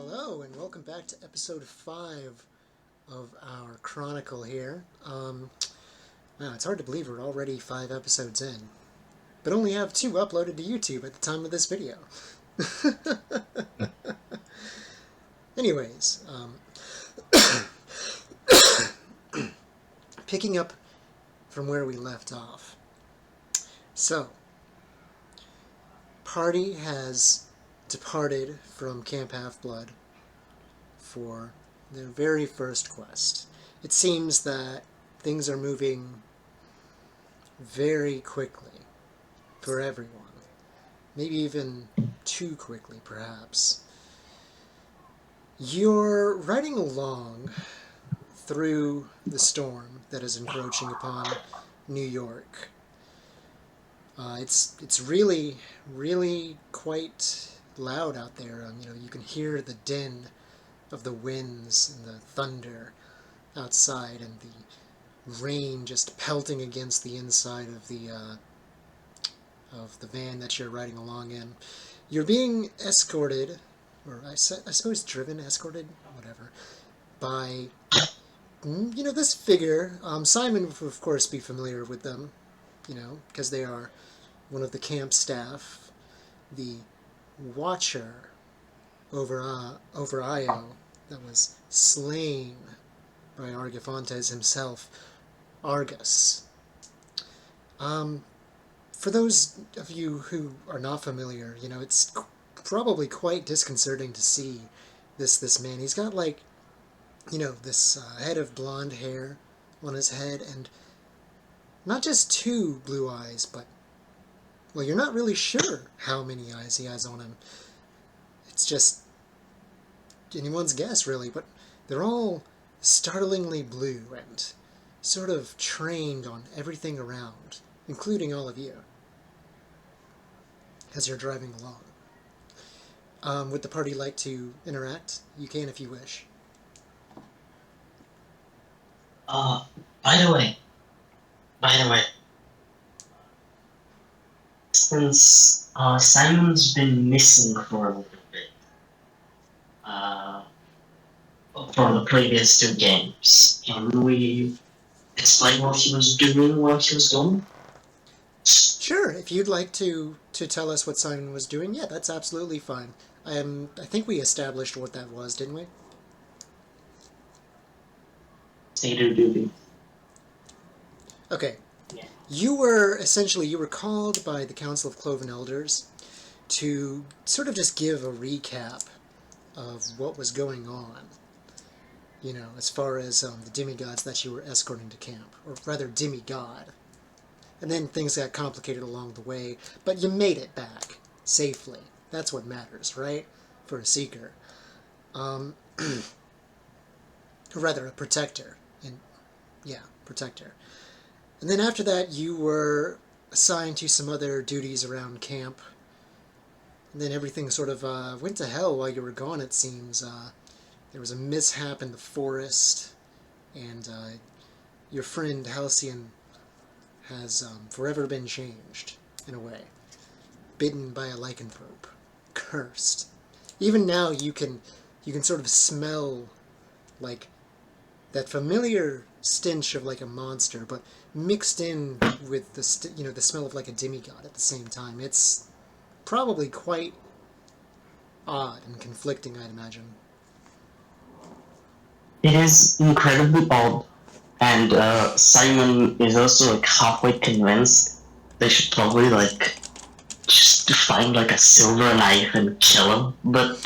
Hello, and welcome back to episode 5 of our Chronicle here. Wow, it's hard to believe we're already 5 episodes in, but only have 2 uploaded to YouTube at the time of this video. Anyways, picking up from where we left off. So, party has departed from Camp Half-Blood for their very first quest. It seems that things are moving very quickly for everyone. Maybe even too quickly, perhaps. You're riding along through the storm that is encroaching upon New York. It's really quite loud out there. You can hear the din of the winds and the thunder outside, and the rain just pelting against the inside of the van that you're riding along in. You're being escorted, or I suppose driven, escorted, whatever, by this figure. Simon would of course be familiar with them, because they are one of the camp staff, the Watcher over Io that was slain by Argifontes himself, Argus. For those of you who are not familiar, it's probably quite disconcerting to see this man. He's got this head of blonde hair on his head, and not just 2 blue eyes, but well, you're not really sure how many eyes he has on him. It's just anyone's guess, really, but they're all startlingly blue and sort of trained on everything around, including all of you, as you're driving along. Would the party like to interact? You can if you wish. By the way, since Simon's been missing for a little bit, from the previous 2 games, can we explain what he was doing while he was gone? Sure, if you'd like to tell us what Simon was doing, yeah, that's absolutely fine. I think we established what that was, didn't we? Satyr duty. Okay. Yeah. You were called by the Council of Cloven Elders to sort of just give a recap of what was going on, as far as the demigods that you were escorting to camp, or rather demigod. And then things got complicated along the way, but you made it back safely. That's what matters, right? For a seeker. Or rather, a protector. Protector. And then after that, you were assigned to some other duties around camp. And then everything sort of went to hell while you were gone, it seems. There was a mishap in the forest, and your friend Halcyon has forever been changed, in a way. Bitten by a lycanthrope. Cursed. Even now, you can sort of smell, that familiar stench of a monster, but mixed in with the smell of a demigod at the same time. It's probably quite odd and conflicting, I'd imagine. It is incredibly odd, and Simon is also halfway convinced they should probably just find a silver knife and kill him, but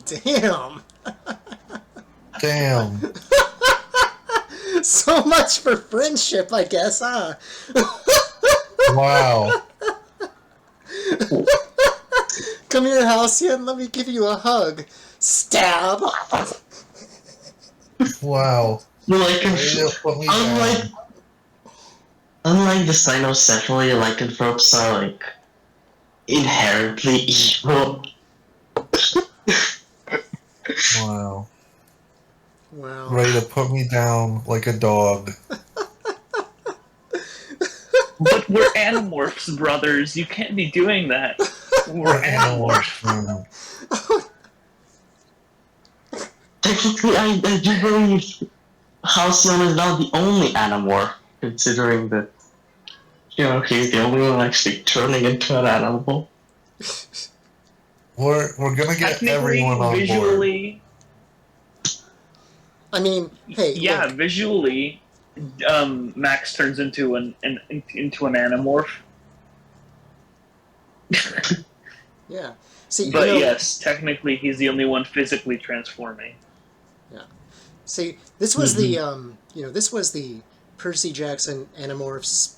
Damn! Damn. So much for friendship, I guess, huh? Wow. Come here, Halcyon, let me give you a hug. Stab! Wow. unlike the cynocephaly, lycanthropes are inherently evil. Wow. Wow. Ready to put me down like a dog. But we're animorphs, brothers. You can't be doing that. We're animorphs. technically, I do believe Halcyon is not the only Animorph, considering that, he's the only one actually turning into an animal. We're gonna get everyone Technically, on board. visually, I mean, hey, yeah, look, visually, Max turns into into an Animorph. yeah. See, But yes, technically, he's the only one physically transforming. yeah. See, this was the this was the Percy Jackson Animorphs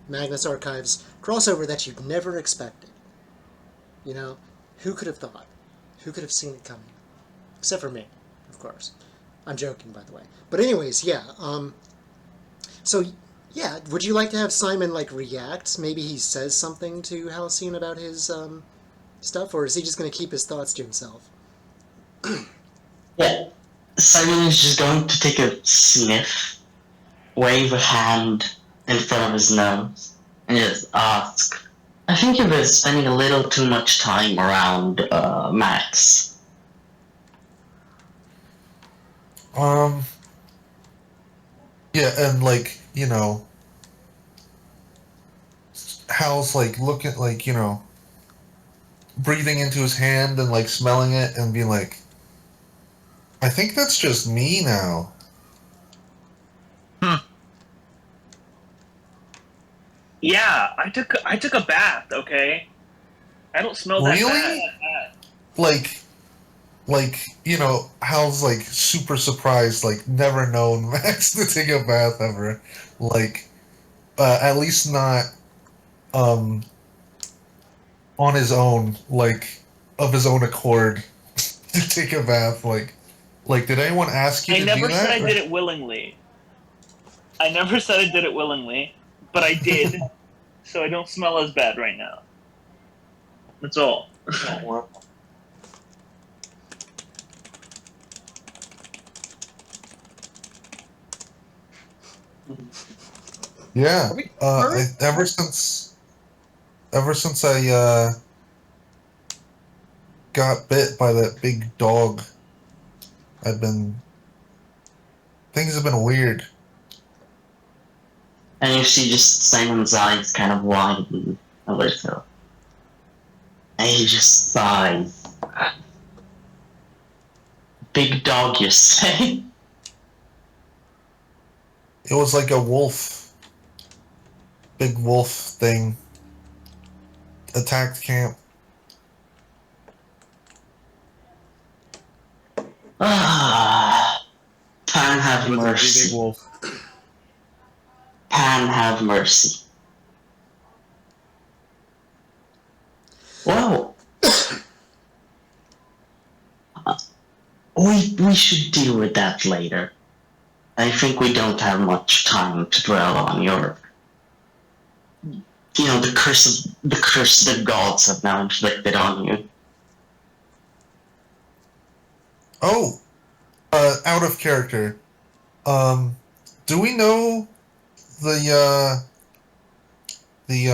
Magnus Archives crossover that you'd never expected. You know, who could have thought? Who could have seen it coming? Except for me, of course. I'm joking, by the way. But anyways, yeah. So yeah, would you like to have Simon react? Maybe he says something to Halcyon about his stuff, or is he just going to keep his thoughts to himself? Yeah, Simon is just going to take a sniff, wave a hand in front of his nose, and just ask, I think you've been spending a little too much time around Max. Yeah, and Hal's looking breathing into his hand and smelling it and being like, I think that's just me now. Yeah, I took a bath. Okay, I don't smell that Really? bad. Hal's super surprised, never known Max to take a bath ever. At least not on his own, of his own accord to take a bath. Did anyone ask you I to never do said that? I did it willingly. I never said I did it willingly, but I did, so I don't smell as bad right now. That's all. Yeah. Alright. Ever since I got bit by that big dog, things have been weird. And you see just Simon's eyes kind of widen a little. And he just sighs. Big dog, you say? It was like a big wolf thing, attacked camp. Ah, Pan have It was a pretty mercy. big wolf. Pan have mercy. Well, we should deal with that later. I think we don't have much time to dwell on the curse the gods have now inflicted on you. Oh, out of character. Do we know the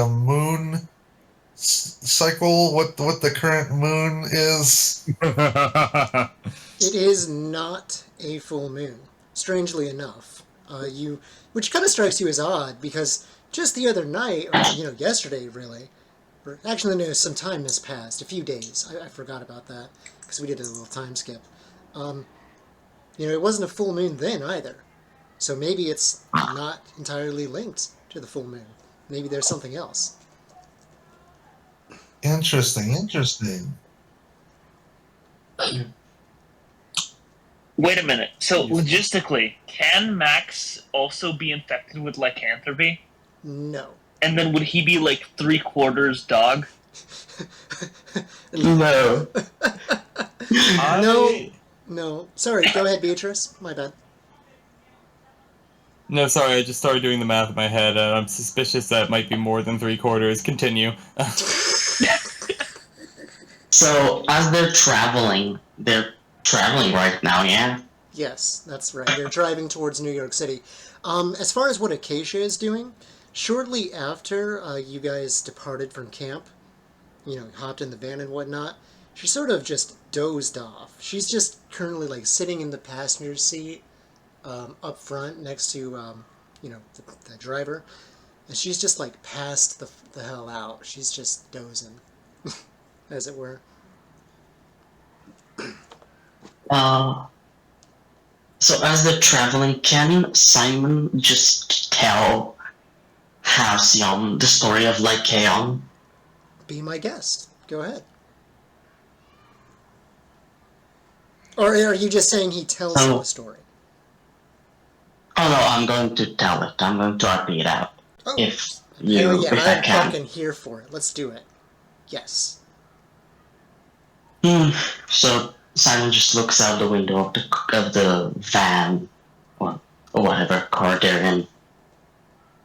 moon cycle? What the current moon is? It is not a full moon, strangely enough. Which kind of strikes you as odd, because just the other night, or yesterday really, or actually no, some time has passed, a few days. I forgot about that because we did a little time skip. It wasn't a full moon then either, so maybe it's not entirely linked to the full moon. Maybe there's something else. Interesting. Wait a minute. So logistically, can Max also be infected with lycanthropy? No. And then would he be like 3/4 dog? No. No. Sorry, go ahead, Beatrice. My bad. No, sorry, I just started doing the math in my head, and I'm suspicious that it might be more than 3/4. Continue. So, as they're traveling right now, yeah? Yes, that's right. They're driving towards New York City. As far as what Acacia is doing, shortly after you guys departed from camp, hopped in the van and whatnot, she sort of just dozed off. She's just currently like sitting in the passenger seat up front next to the driver, and she's just like passed the hell out. She's just dozing, as it were. So as they're traveling, can Simon just tell Halcyon the story of Lycaon? Be my guest. Go ahead. Or are you just saying he tells you a story? Oh no, I'm going to tell it. I'm going to RP it out. Oh, If yeah, I I'm can. fucking here for it. Let's do it. Yes. So Simon just looks out the window of the van or whatever car they're in,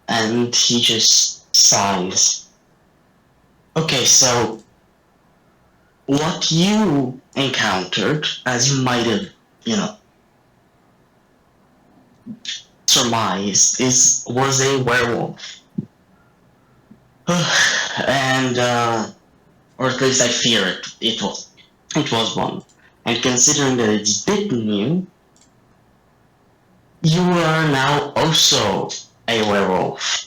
and he just sighs. Okay, so what you encountered, as you might have, surmised, was a werewolf, and or at least I fear it was one. And considering that it's bitten you, you are now also a werewolf,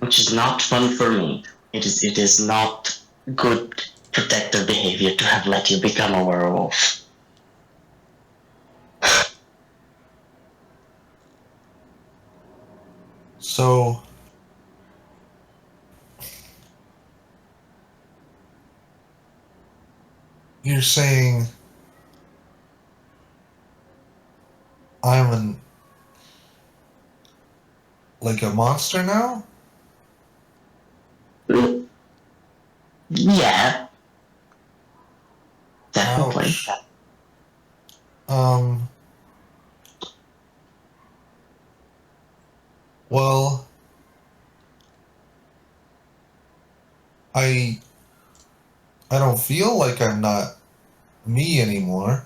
which is not fun for me. It is not good protective behavior to have let you become a werewolf. So, you're saying I'm like a monster now? Yeah, definitely. Ouch. Well, I don't feel like I'm not me anymore.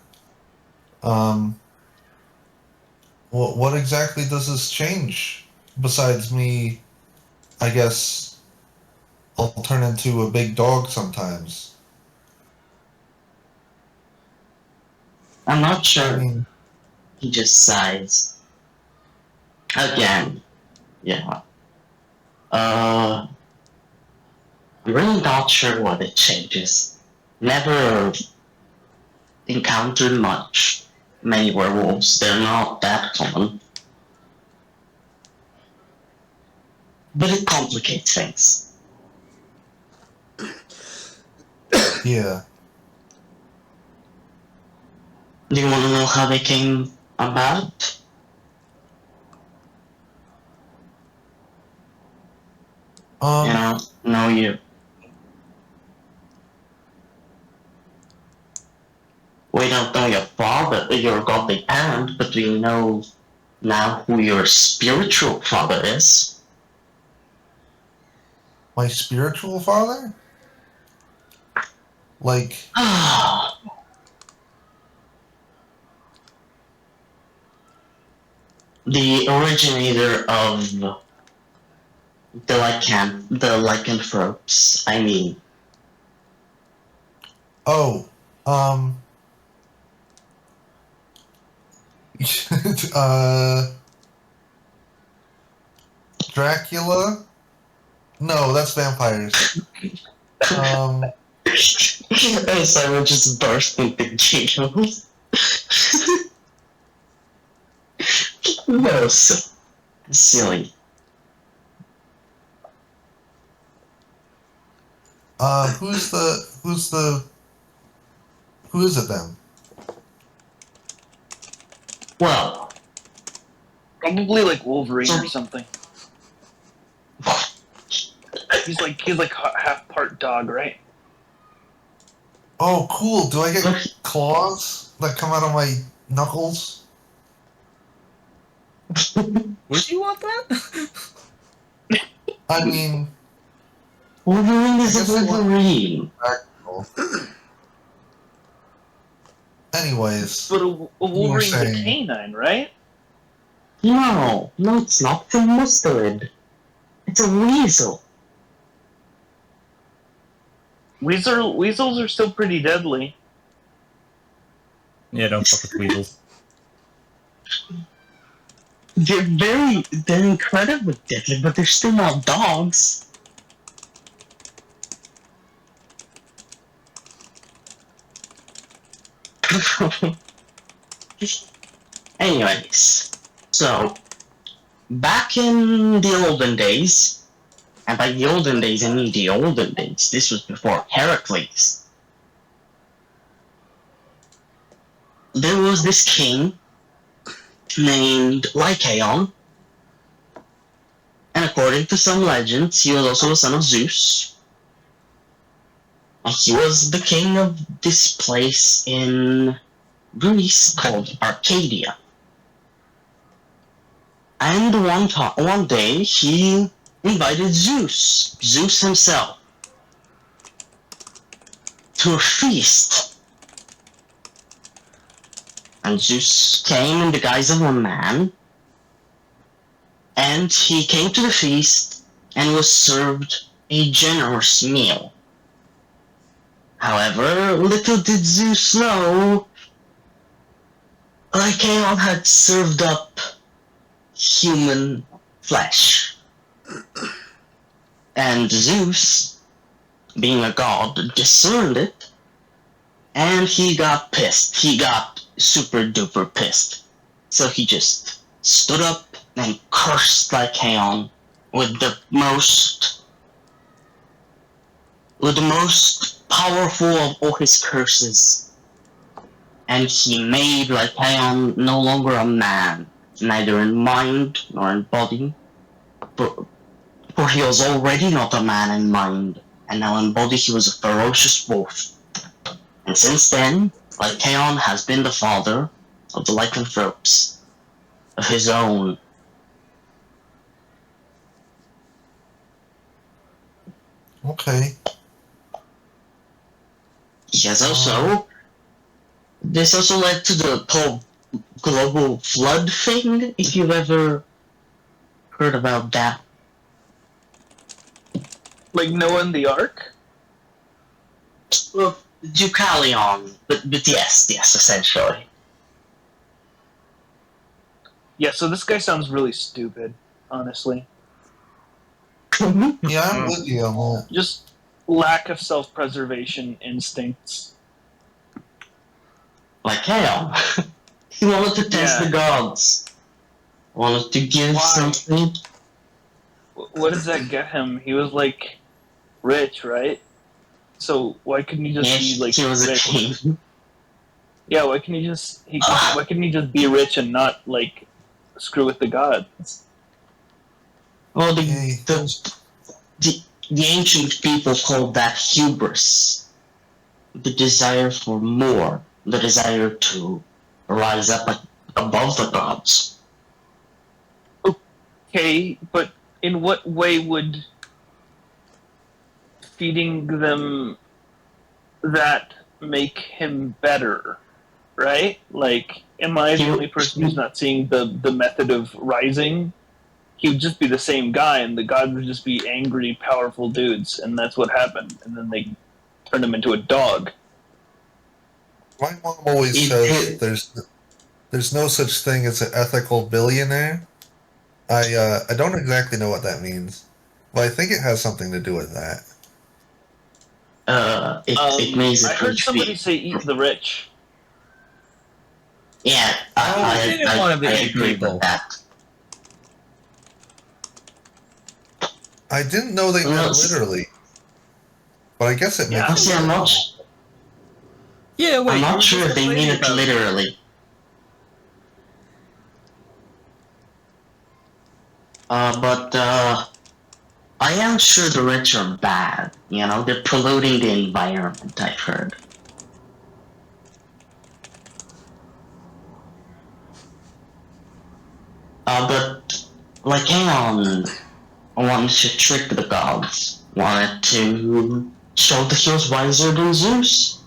What exactly does this change? Besides me, I guess I'll turn into a big dog sometimes. I'm not I sure. mean, He just sighs. Again. Yeah. I'm really not sure what it changes. Never encountered many werewolves. They're not that common. But it complicates things. yeah. Do you want to know how they came about? No, you. We don't know your father, your godly parent, but we know now who your spiritual father is. My spiritual father? Like, The originator of the lycanthropes, I mean. oh, Dracula? No, that's vampires. And Simon just burst into giggles. No, so silly. Who is it then? Well, Probably like Wolverine or something. He's like half part dog, right? Oh, cool. Do I get claws that come out of my knuckles? Would you want that? I mean, Wolverine I is guess a Wolverine. anyways, But a you were Wolverine's a saying, canine, right? No, it's not. It's a mustard. It's a weasel. Weasels are still pretty deadly. Yeah, don't fuck with weasels. They're incredibly deadly, but they're still not dogs. Anyways, so back in the olden days, and by the olden days I mean the olden days, this was before Heracles, there was this king named Lycaon, and according to some legends, he was also a son of Zeus. And he was the king of this place in Greece called Arcadia. And one day he invited Zeus himself, to a feast. And Zeus came in the guise of a man, and he came to the feast and was served a generous meal. However, little did Zeus know, Lycaon had served up human flesh. And Zeus, being a god, discerned it, and he got pissed. He got super duper pissed. So he just stood up and cursed Lycaon with the most powerful of all his curses. And he made Lycaon no longer a man, neither in mind nor in body, for he was already not a man in mind, and now in body he was a ferocious wolf. And since then, Lycaon has been the father of the lycanthropes of his own. Okay. He has also... This also led to the whole global flood thing, if you've ever heard about that. Like Noah and the Ark? Well, Deucalion, but yes, essentially. Yeah, so this guy sounds really stupid, honestly. Yeah, I'm with you on that. Just lack of self-preservation instincts. Lycaon. He wanted to test Yeah. the gods. Wanted to give Why? something. What does that get him? He was like rich, right? So why couldn't he just Yes, be like he was a rich? king. Yeah, why couldn't he just why couldn't he just be rich and not like screw with the gods? Well, Hey, the ancient people called that hubris. The desire for more. The desire to rise up above the gods. Okay, but in what way would feeding them that make him better? Right? Like, am I the only person who's not seeing the method of rising? He would just be the same guy, and the gods would just be angry, powerful dudes, and that's what happened. And then they turned him into a dog. my mom always says there's no such thing as an ethical billionaire. I don't exactly know what that means, but I think it has something to do with that. It means I it heard would somebody be... say "eat the rich." Yeah, they didn't want to I be agree people. with that. I didn't know they meant Yes. literally, but I guess it Yeah. makes See, I'm not, Yeah, wait. I'm you not were sure just if they complaining mean it about literally. But I am sure the rich are bad. You know, they're polluting the environment, I've heard. But Lycaon wanted to trick the gods. Wanted to show that he was wiser than Zeus.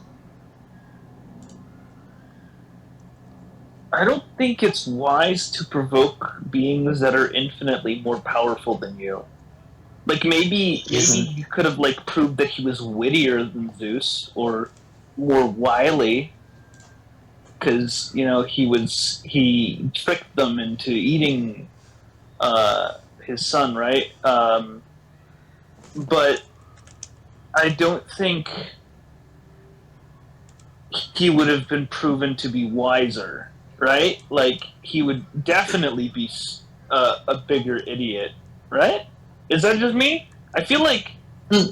I don't think it's wise to provoke beings that are infinitely more powerful than you. Like maybe Isn't- he could have like proved that he was wittier than Zeus or more wily, because he tricked them into eating his son, right? But I don't think he would have been proven to be wiser, right? Like he would definitely be a bigger idiot, right? Is that just me? I feel like it's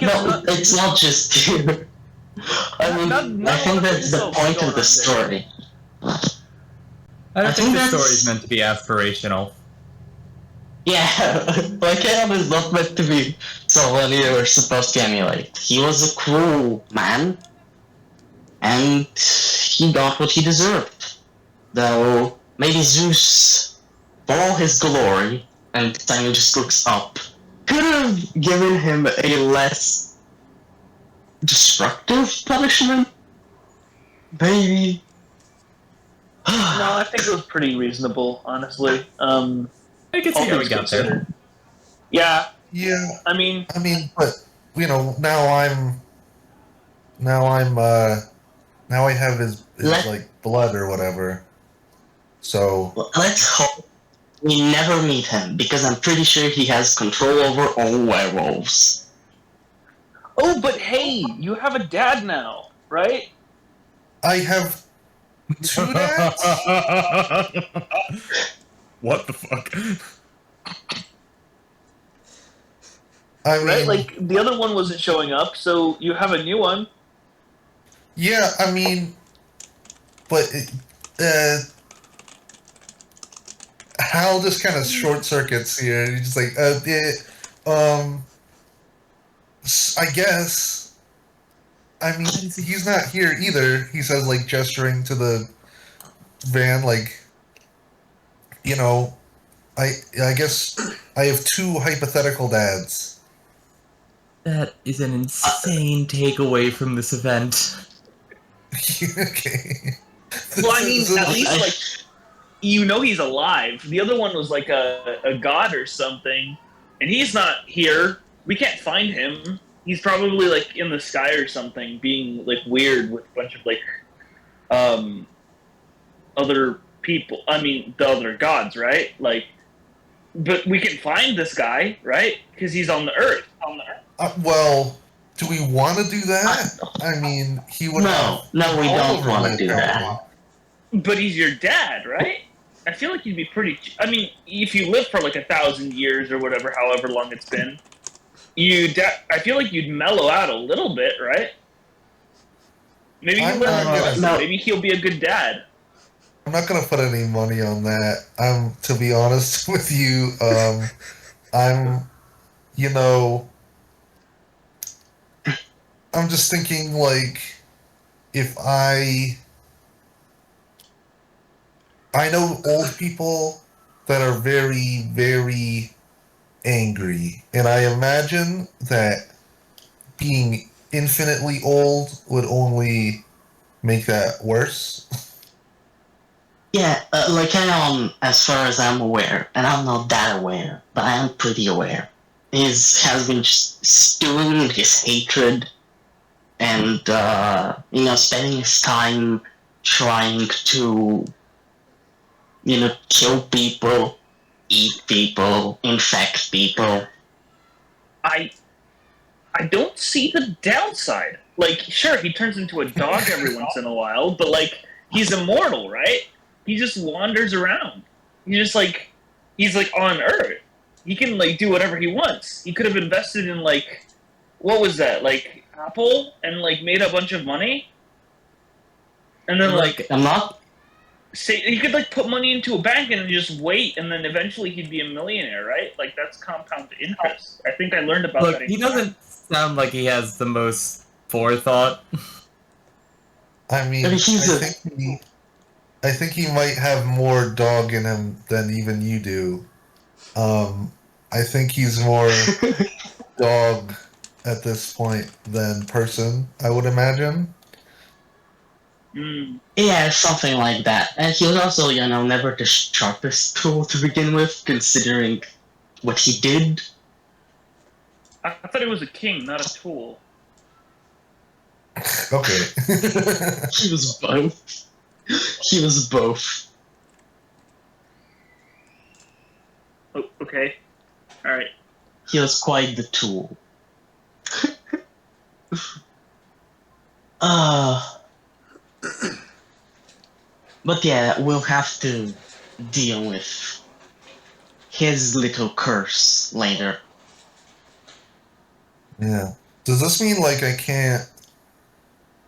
No, it's not just you. I mean, not I a think lot of that's the insults point going of the on story. I don't I think think the that's- story is meant to be aspirational. Yeah, Lycaon is not meant to be someone you're supposed to emulate. He was a cruel man, and he got what he deserved. Though, maybe Zeus, for all his glory, and Simon just looks up, could have given him a less destructive punishment? Maybe. No, I think it was pretty reasonable, honestly. I can All see how we things got there. considered. Yeah, Yeah, I mean, but now I have his Let- like blood or whatever. So Well, let's hope we never meet him, because I'm pretty sure he has control over all werewolves. oh, but hey, you have a dad now, right? I have two dads. What the fuck? I mean, Right? Like the other one wasn't showing up, so you have a new one. yeah, I mean, but Hal just kind of short circuits here. He's just like, I guess. I mean, he's not here either. He says, like, gesturing to the van, like, I guess I have two hypothetical dads. That is an insane takeaway from this event. Okay. Well, I mean, at I- least like he's alive. The other one was like a god or something, and he's not here. We can't find him. He's probably like in the sky or something, being like weird with a bunch of like other people. I mean, the other gods, right? Like, but we can find this guy, right? Because he's on the earth. Well, do we want to do that? I mean, he would have. No, we all don't over want me, to do apparently. that. But he's your dad, right? I feel like you'd be pretty. I mean, if you live for like 1,000 years or whatever, however long it's been, I feel like you'd mellow out a little bit, right? Maybe you I'm learn not a lesson. gonna- Maybe he'll be a good dad. I'm not gonna put any money on that. To be honest with you, I'm, I'm just thinking like, if I know old people that are very, very angry, and I imagine that being infinitely old would only make that worse. Yeah, Lycaon, as far as I'm aware, and I'm not that aware, but I am pretty aware, has been just stewing in his hatred and, spending his time trying to, kill people, eat people, infect people. I don't see the downside. Like, sure, he turns into a dog every once in a while, but like, he's immortal, right? He just wanders around. He's like on Earth. He can like do whatever he wants. He could have invested in like, what was that? Like Apple, and like made a bunch of money, and then like I'm not. say he could like put money into a bank and just wait, and then eventually he'd be a millionaire, right? Like that's compound interest. I think I learned about Look, that. he doesn't sound like he has the most forethought. I mean, I mean, I think he might have more dog in him than even you do. I think he's more dog at this point than person, I would imagine. Mm. Yeah, something like that. And he was also, never the sharpest tool to begin with, considering what he did. I thought it was a king, not a tool. Okay. He was both. He was both. Oh, okay. All right. He was quite the tool. But yeah, we'll have to deal with his little curse later. Yeah. Does this mean like I can't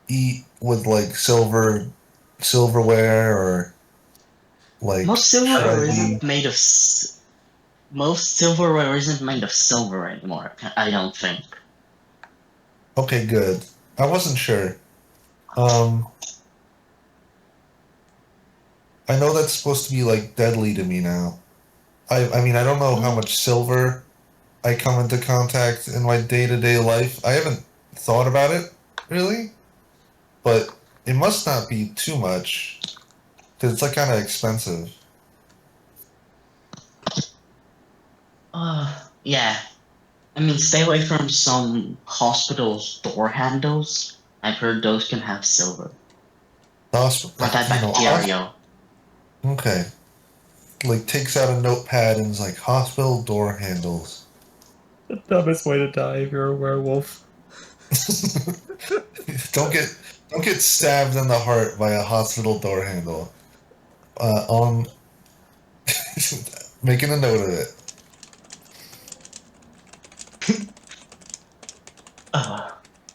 eat with like silverware or like Most should silverware I isn't be made of. Most silverware isn't made of silver anymore. I don't think. okay? Good. I wasn't sure. Um, I know that's supposed to be like deadly to me now. I mean I don't know how much silver I come into contact in my day-to-day life. I haven't thought about it really, but it must not be too much because it's like kind of expensive. Yeah. I mean, stay away from some hospitals' door handles. I've heard those can have silver. Antibacterial. Okay. Like takes out a notepad and is like hospital door handles. The dumbest way to die if you're a werewolf. don't get don't get stabbed in the heart by a hospital door handle. On making a note of it.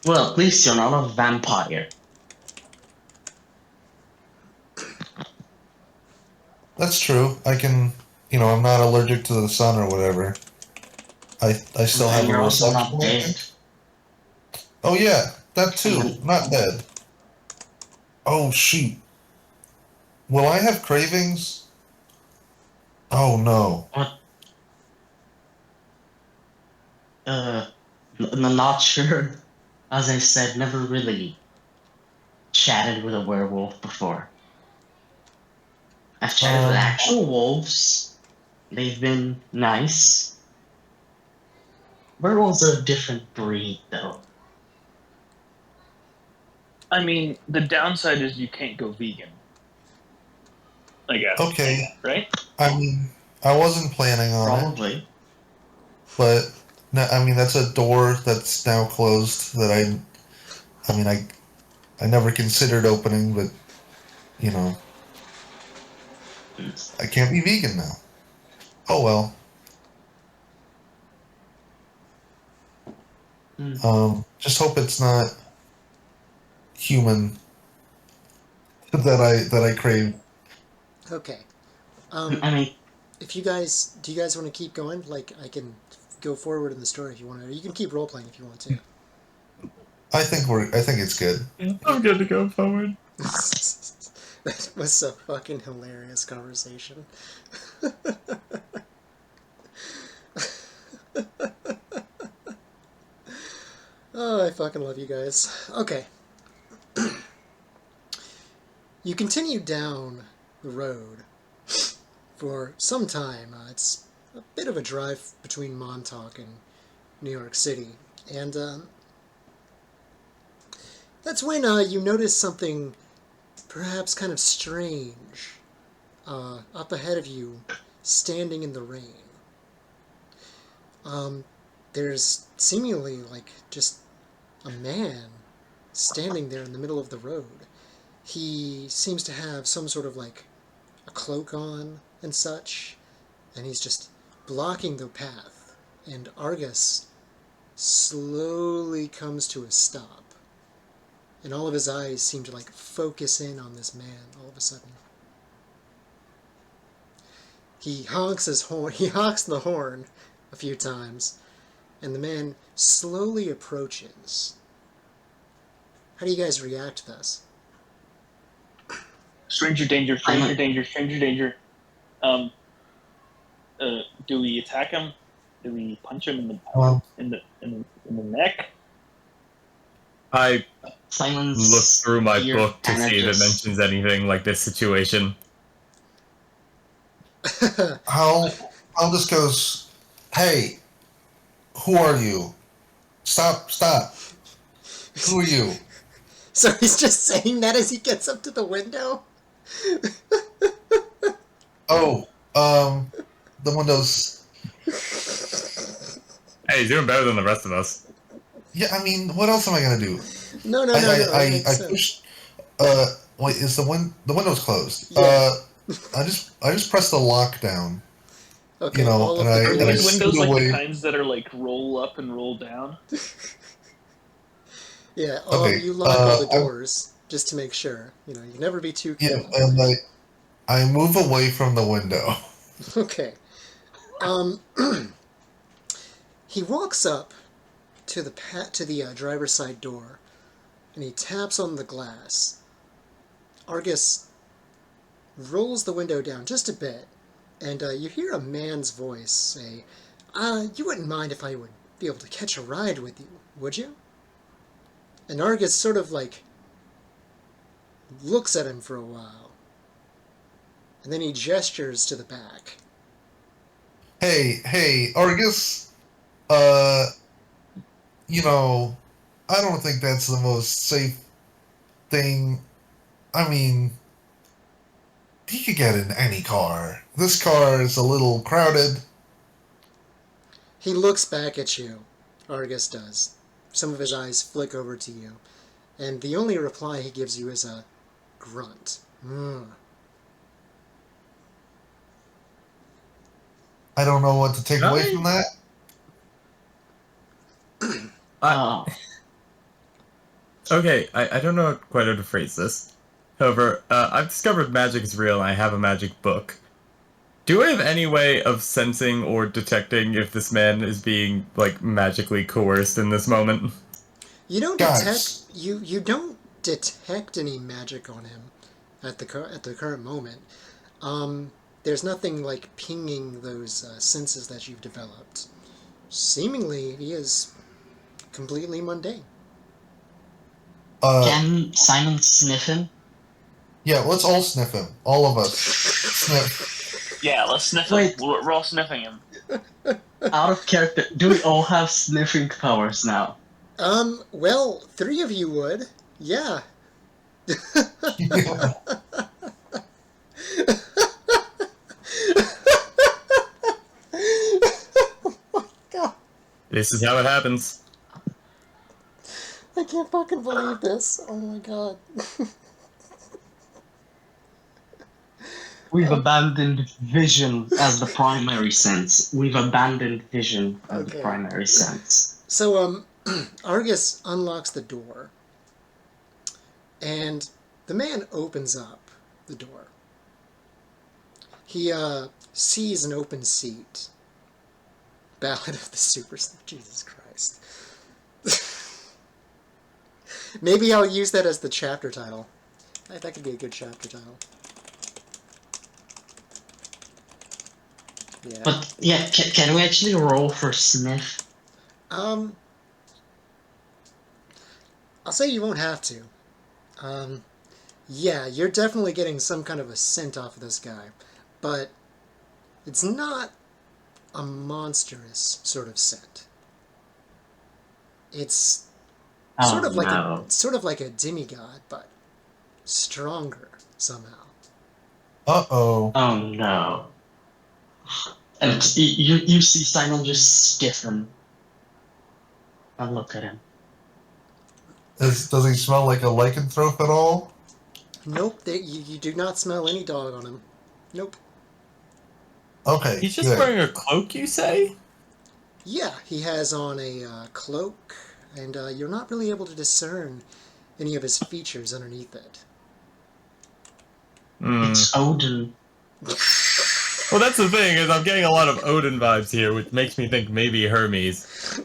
Well, at least you're not a vampire. That's true. I can, I'm not allergic to the sun or whatever. I still have And a you're also reflection. not dead. Oh yeah, that too. And Not dead. Oh shoot. Will I have cravings? Oh no. what? Not sure. As I said, never really chatted with a werewolf before. I've chatted with actual wolves. They've been nice. Werewolves are a different breed, though. I mean, the downside is you can't go vegan. I guess. Okay. Right? I mean, I wasn't planning on it, Probably. but no, I mean that's a door that's now closed that I mean I never considered opening, but you know, I can't be vegan now. Oh well. Just hope it's not human that I crave. Okay. I mean, If you guys, do you guys want to keep going? Like, I can go forward in the story if you want to. Or you can keep role playing if you want to. I think it's good. I'm good to go forward. That was a fucking hilarious conversation. Oh, I fucking love you guys. Okay. You continue down the road for some time. It's a bit of a drive between Montauk and New York City. And that's when you notice something perhaps kind of strange up ahead of you, standing in the rain. There's seemingly like just a man standing there in the middle of the road. He seems to have some sort of like a cloak on and such, and he's just blocking the path. And Argus slowly comes to a stop, and all of his eyes seem to like focus in on this man all of a sudden. He honks his horn. He honks the horn a few times, and the man slowly approaches. How do you guys react to this? Stranger danger, stranger danger, stranger danger. Do we attack him? Do we punch him in the neck? I Simon's look through my book to see if it just mentions anything like this situation. How this goes? Hey, who are you? Stop! Who are you? So he's just saying that as he gets up to the window? Oh, the windows. Hey, he's doing better than the rest of us. Yeah, I mean, what else am I gonna do? No, it makes I sense. pushed. Wait, is the window's closed? Yeah. I just pressed the lock down. Okay, You know, all of and the Are I these doors. windows scoot like the away. kinds that are like roll up and roll down? Yeah, Okay, you lock all the I doors just to make sure. You know, you can never be too yeah, careful. and I move away from the window. Okay. Um, he walks up to the driver's side door, and he taps on the glass. Argus rolls the window down just a bit, and you hear a man's voice say, you wouldn't mind if I would be able to catch a ride with you, would you? And Argus sort of like looks at him for a while, and then he gestures to the back. Hey, Argus. Uh, you know, I don't think that's the most safe thing. I mean, you could get in any car. This car is a little crowded. He looks back at you, Argus does. Some of his eyes flick over to you, and the only reply he gives you is a grunt. I don't know what to take away from that. Okay, I don't know quite how to phrase this. However, I've discovered magic is real and I have a magic book. Do I have any way of sensing or detecting if this man is being, like, magically coerced in this moment? You don't Guys. you don't detect any magic on him at the current moment. There's nothing like pinging those senses that you've developed. Seemingly, he is completely mundane. Can Simon sniff him? Yeah, let's all sniff him. All of us. Sniff. Yeah, let's sniff him. Wait. We're all sniffing him. Out of character, do we all have sniffing powers now? Well, 3 of you would. Yeah. Yeah. Oh my god. This is how it happens. I can't fucking believe this. Oh my god. We've abandoned vision as the primary sense. We've abandoned vision as the Okay. primary sense. So, Argus unlocks the door, and the man opens up the door. He, sees an open seat. Ballad of the Super Sniff. Jesus Christ. Maybe I'll use that as the chapter title. That could be a good chapter title. Yeah. But yeah, can we actually roll for sniff? I'll say you won't have to. Yeah, you're definitely getting some kind of a scent off of this guy, but it's not a monstrous sort of scent. It's sort of like a demigod, but stronger somehow. Uh-oh. Oh no. And you see Simon just stiffen. And look at him. Does he smell like a lycanthrope at all? Nope, you do not smell any dog on him. Nope. Okay, He's just good. wearing a cloak, you say? Yeah, he has on a cloak, and you're not really able to discern any of his features underneath it. It's Odin. Well, that's the thing, is I'm getting a lot of Odin vibes here, which makes me think maybe Hermes.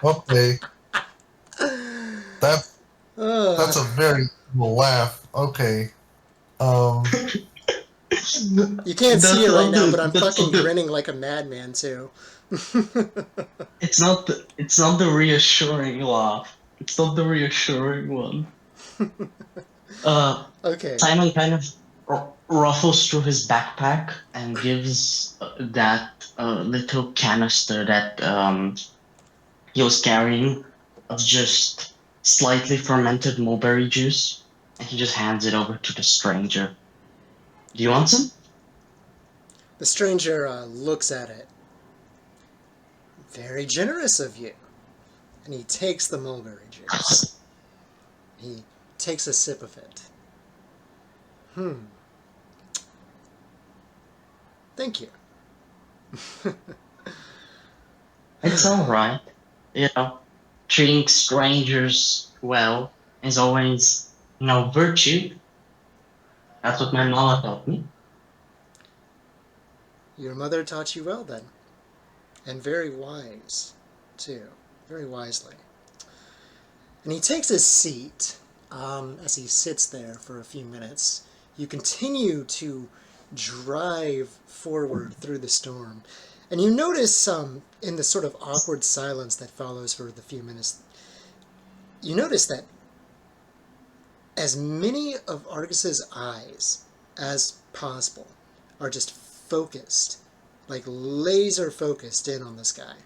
Okay. That's a very cool laugh. Okay. You can't see it right now, but I'm That's fucking the- grinning like a madman too. It's not the reassuring laugh. It's not the reassuring one. Okay. Simon kind of ruffles through his backpack and gives that little canister that he was carrying of just slightly fermented mulberry juice, and he just hands it over to the stranger. Do you want some? The stranger looks at it. Very generous of you. And he takes the mulberry juice. He takes a sip of it. Thank you. It's all right. You know, treating strangers well is always, virtue. That's what my mama taught me. Your mother taught you well then. And very wise, too. Very wisely. And he takes his seat. As he sits there for a few minutes, you continue to drive forward through the storm. And you notice, in the sort of awkward silence that follows for the few minutes, you notice that as many of Argus's eyes as possible are just focused, like laser focused in on this guy.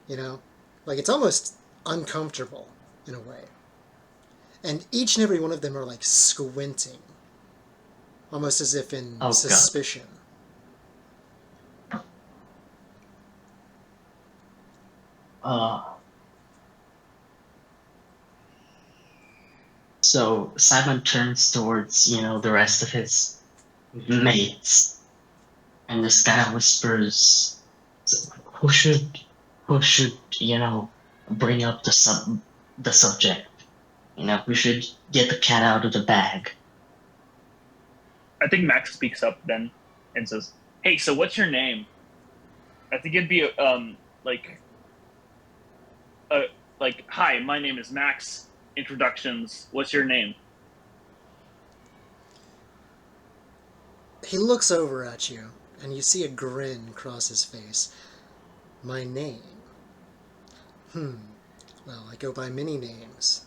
You know? Like it's almost uncomfortable in a way. And each and every one of them are like squinting, almost as if in Oh, God. suspicion. So Simon turns towards, the rest of his mates, and this guy whispers, "Who should, bring up the subject? We should get the cat out of the bag." I think Max speaks up then and says, "Hey, so what's your name?" I think it'd be like, "Hi, my name is Max. Introductions. What's your name?" He looks over at you, and you see a grin cross his face. My name? Well, I go by many names.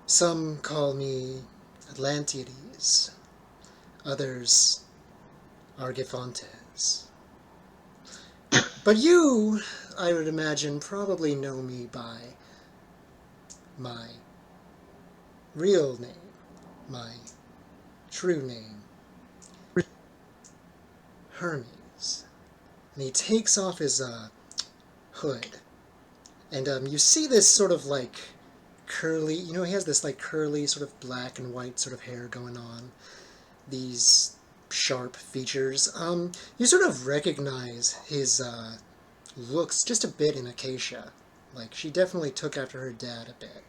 Some call me Atlantides. Others Argifontes. But you, I would imagine, probably know me by my real name, my true name, Hermes. And he takes off his hood, and you see this sort of like curly, he has this like curly sort of black and white sort of hair going on, these sharp features. You sort of recognize his looks just a bit in Acacia. Like, she definitely took after her dad a bit.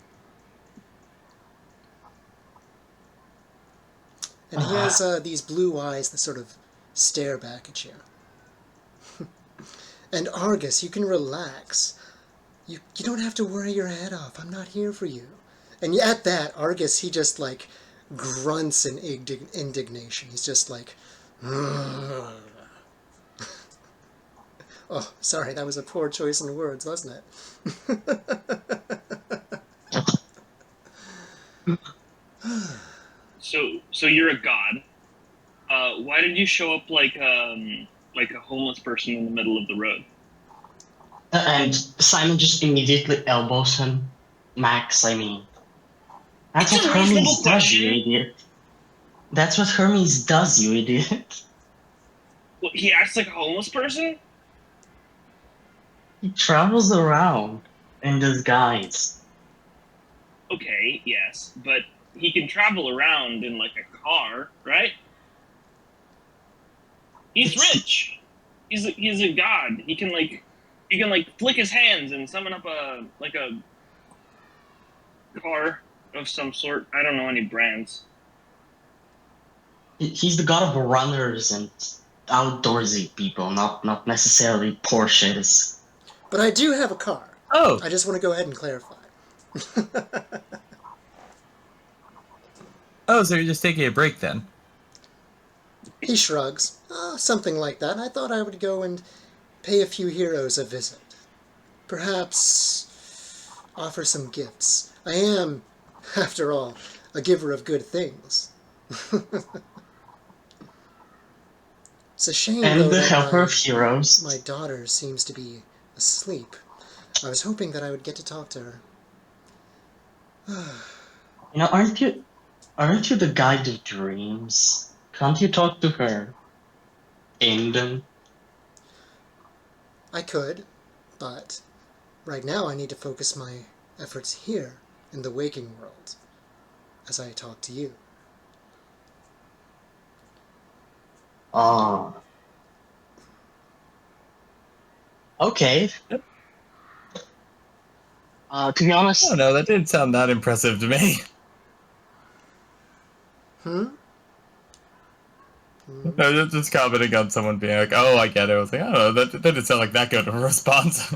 And he has these blue eyes that sort of stare back at you. And Argus, you can relax. You don't have to worry your head off. I'm not here for you. And at that, Argus, he just like grunts in indignation. He's just like, "Ugh." Oh, sorry, that was a poor choice in words, wasn't it? So you're a god. Why did you show up like a homeless person in the middle of the road? And Simon just immediately elbows him. "Max, I mean, that's It's what a reasonable Hermes does, you question. idiot. That's what Hermes does, you idiot." Well, he acts like a homeless person? He travels around in disguise. Okay, yes, but he can travel around in like a car, right? He's rich. He's a god. He can flick his hands and summon up a car of some sort. I don't know any brands. He's the god of runners and outdoorsy people, not necessarily Porsches. But I do have a car. Oh, I just want to go ahead and clarify. oh, so you're just taking a break then? He shrugs. Something like that. I thought I would go and pay a few heroes a visit. Perhaps offer some gifts. I am After all, a giver of good things. It's a shame, And though, the that helper of my heroes. daughter seems to be asleep. I was hoping that I would get to talk to her. You know, aren't you the guide of dreams? Can't you talk to her in them? I could, but right now I need to focus my efforts here in the waking world as I talk to you. Ah, okay. To be I don't honest, know, that didn't sound that impressive to me. Hmm? I was just commenting on someone being like, oh, I get it. I was like, I don't know, that didn't sound like that good of a response.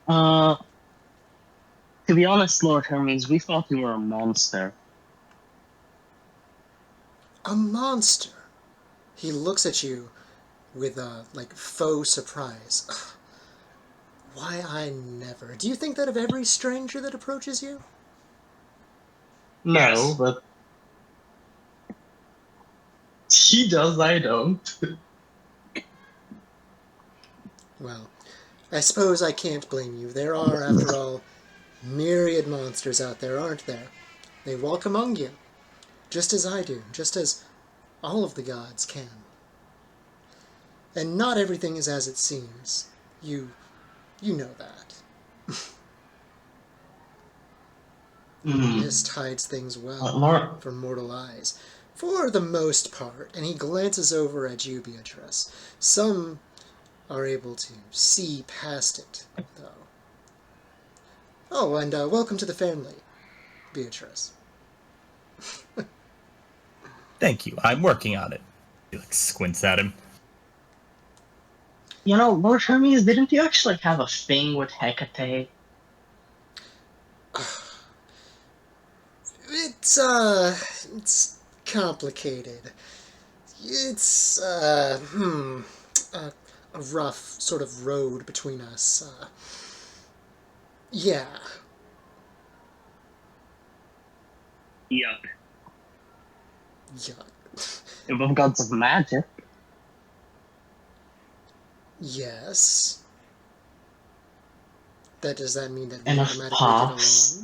uh, to be honest, Lord Hermes, we thought you were a monster. A monster! He looks at you with a, faux surprise. Why, I never. Do you think that of every stranger that approaches you? No, but she does, I don't. Well, I suppose I can't blame you. There are, after all, myriad monsters out there, aren't there? They walk among you, just as I do, just as all of the gods can. And not everything is as it seems. You you know that. Hmm. Mist hides things well Lord, from mortal eyes, for the most part, and he glances over at you, Beatrice. Some are able to see past it, though. Oh, and welcome to the family, Beatrice. Thank you, I'm working on it. He like squints at him. you know, Lord Hermes, didn't you actually have a thing with Hecate? It's complicated. It's, a rough sort of road between us. Yeah. Yuck. Yuck. Involve gods of magic. Yes. Does that mean that we And of automatically get paths.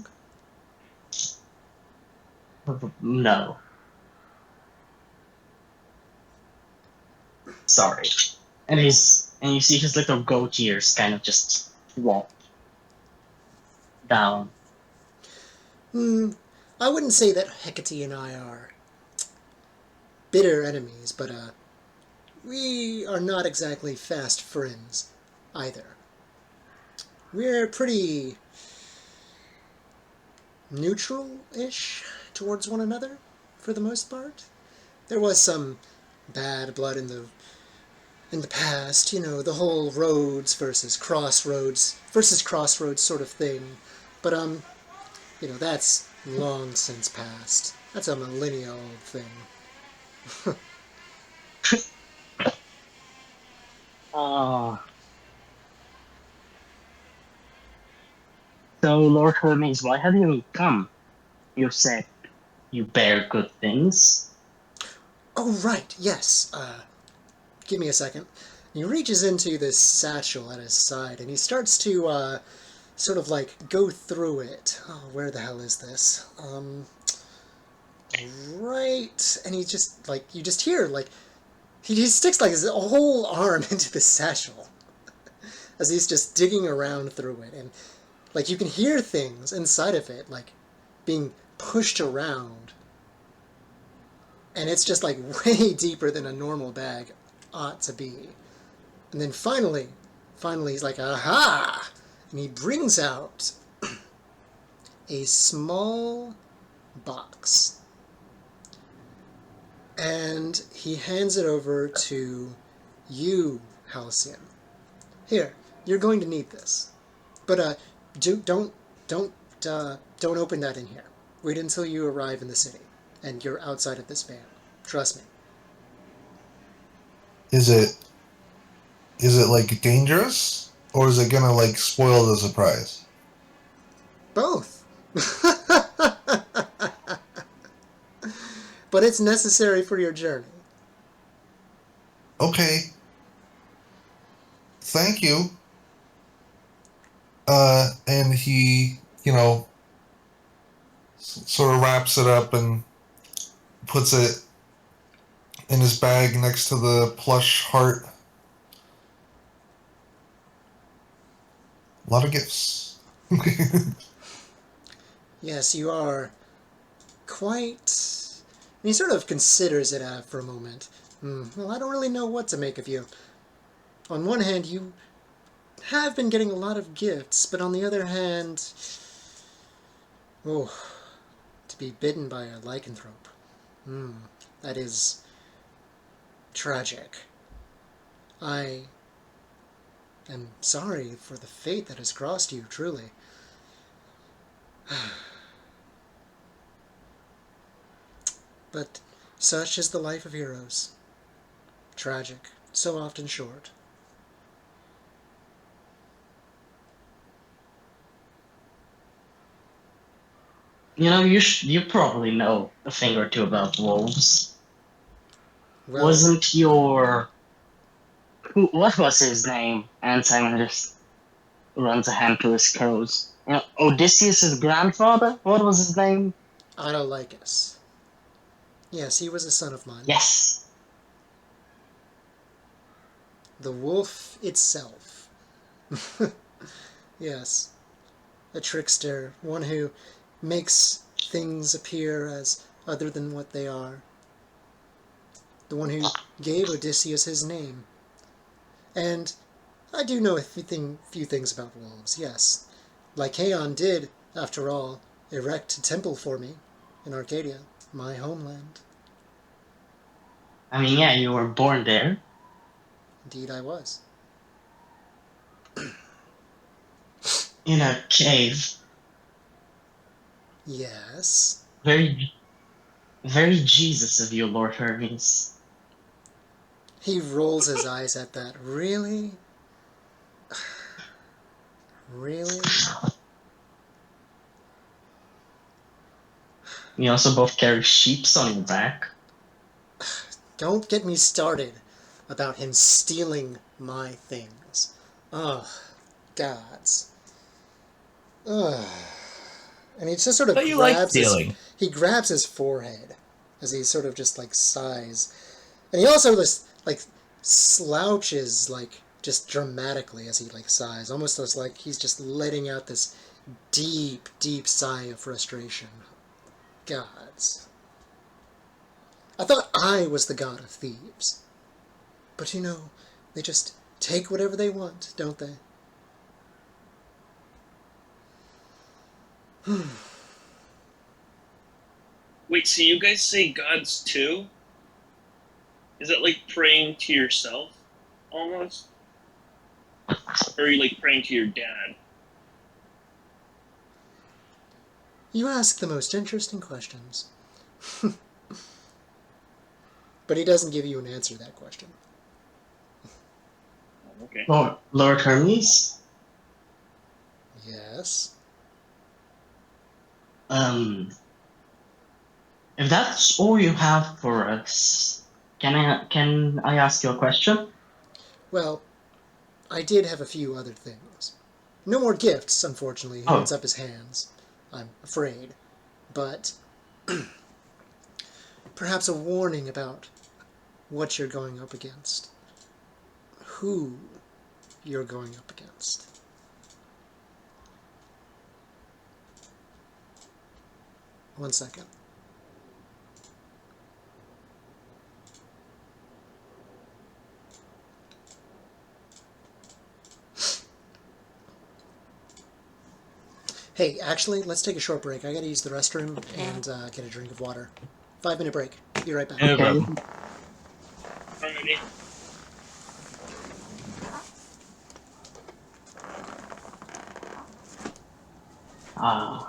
along? No. Sorry. And you see his little goat ears kind of just walk down. Hmm. I wouldn't say that Hecate and I are bitter enemies, but we are not exactly fast friends either. We're pretty neutral-ish towards one another for the most part. There was some bad blood in the past, the whole roads versus crossroads sort of thing. But that's long since past. That's a millennia old thing. Ah. So, Lord Hermes, why have you come? You said you bear good things. Oh right, yes. Give me a second. He reaches into this satchel at his side and he starts to sort of go through it. Oh, where the hell is this? Right, and he just you just hear he just sticks his whole arm into the satchel as he's just digging around through it, and you can hear things inside of it being pushed around, and it's just way deeper than a normal bag ought to be. And then finally he's like, aha! And he brings out a small box. And he hands it over to you, Halcyon. Here, you're going to need this. But don't open that in here. Wait until you arrive in the city and you're outside of this van. Trust me. Is it dangerous? or is it gonna like spoil the surprise? Both. But it's necessary for your journey. Okay. Thank you. And he, sort of wraps it up and puts it in his bag next to the plush heart. A lot of gifts. Yes, you are quite. He sort of considers it for a moment. Well, I don't really know what to make of you. On one hand, you have been getting a lot of gifts, but on the other hand, oh, to be bitten by a lycanthrope. That is tragic. I am sorry for the fate that has crossed you, truly. But such is the life of heroes. Tragic, so often short. You probably know a thing or two about wolves. Well, Wasn't your what was his name? And Simon just runs a hand to his curls. Odysseus' grandfather? What was his name? Autolycus. Yes, he was a son of mine. Yes. The wolf itself. Yes. A trickster, one who makes things appear as other than what they are. The one who gave Odysseus his name. And I do know a few things about wolves, yes. Lycaon did, after all, erect a temple for me in Arcadia, my homeland. I mean, yeah, you were born there. Indeed I was. In a cave. Yes. Very, very Jesus of you, Lord Hermes. He rolls his eyes at that. Really? Really? You also both carry sheeps on your back. Don't get me started about him stealing my things. Ugh. Gods. Ugh. And he just sort of But you like grabs his... stealing. He grabs his forehead as he sort of just, like, sighs. And he also just, like, slouches, like, just dramatically as he, like, sighs. Almost as like he's just letting out this deep, deep sigh of frustration. Gods. I thought I was the god of thieves. But they just take whatever they want, don't they? Wait, so you guys say gods too? Is that like praying to yourself, almost? Or are you like praying to your dad? You ask the most interesting questions. But he doesn't give you an answer to that question. Okay. Lord Hermes? Yes? If that's all you have for us, can I ask you a question? Well, I did have a few other things. No more gifts, unfortunately. He holds Oh, up his hands. I'm afraid. But perhaps a warning about what you're going up against. Who you're going up against. One second. Hey, actually, let's take a short break. I gotta use the restroom and get a drink of water. 5-minute break. Be right back. No okay. problem. Alrighty. Uh,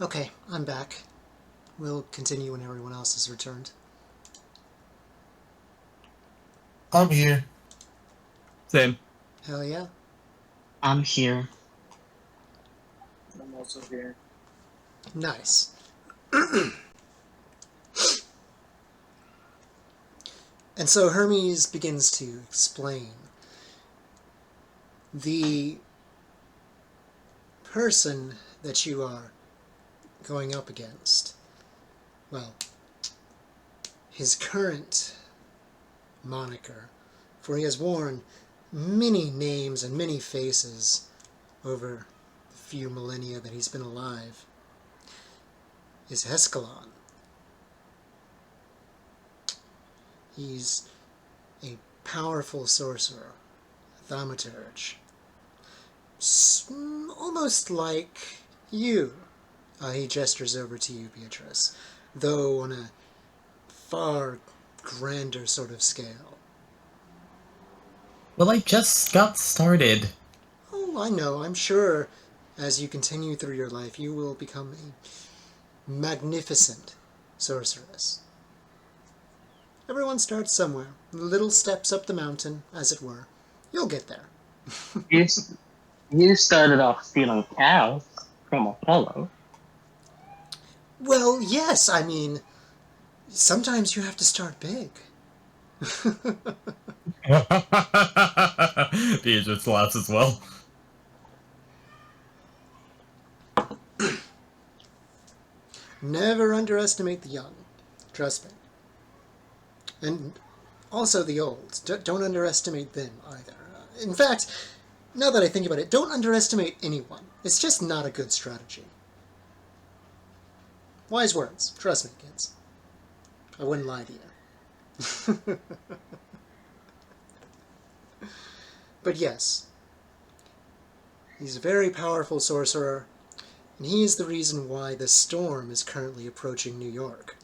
Okay, I'm back. We'll continue when everyone else has returned. I'm here. Same. Hell yeah. I'm here. I'm also here. Nice. And so Hermes begins to explain. The person that you are going up against, well, his current moniker, for he has worn many names and many faces over the few millennia that he's been alive, is Heskalon. He's a powerful sorcerer, thaumaturge, almost like you. He gestures over to you, Beatrice, though on a far grander sort of scale. Well, I just got started. Oh, I know. I'm sure as you continue through your life, you will become a magnificent sorceress. Everyone starts somewhere. Little steps up the mountain, as it were. You'll get there. You, you started off stealing cows from Apollo. Well, yes, I mean, sometimes you have to start big. Beatrice laughs as well. Never underestimate the young. Trust me. And also the old. Don't underestimate them either. In fact, now that I think about it, don't underestimate anyone. It's just not a good strategy. Wise words. Trust me, kids. I wouldn't lie to you. But yes, he's a very powerful sorcerer, and he is the reason why the storm is currently approaching New York.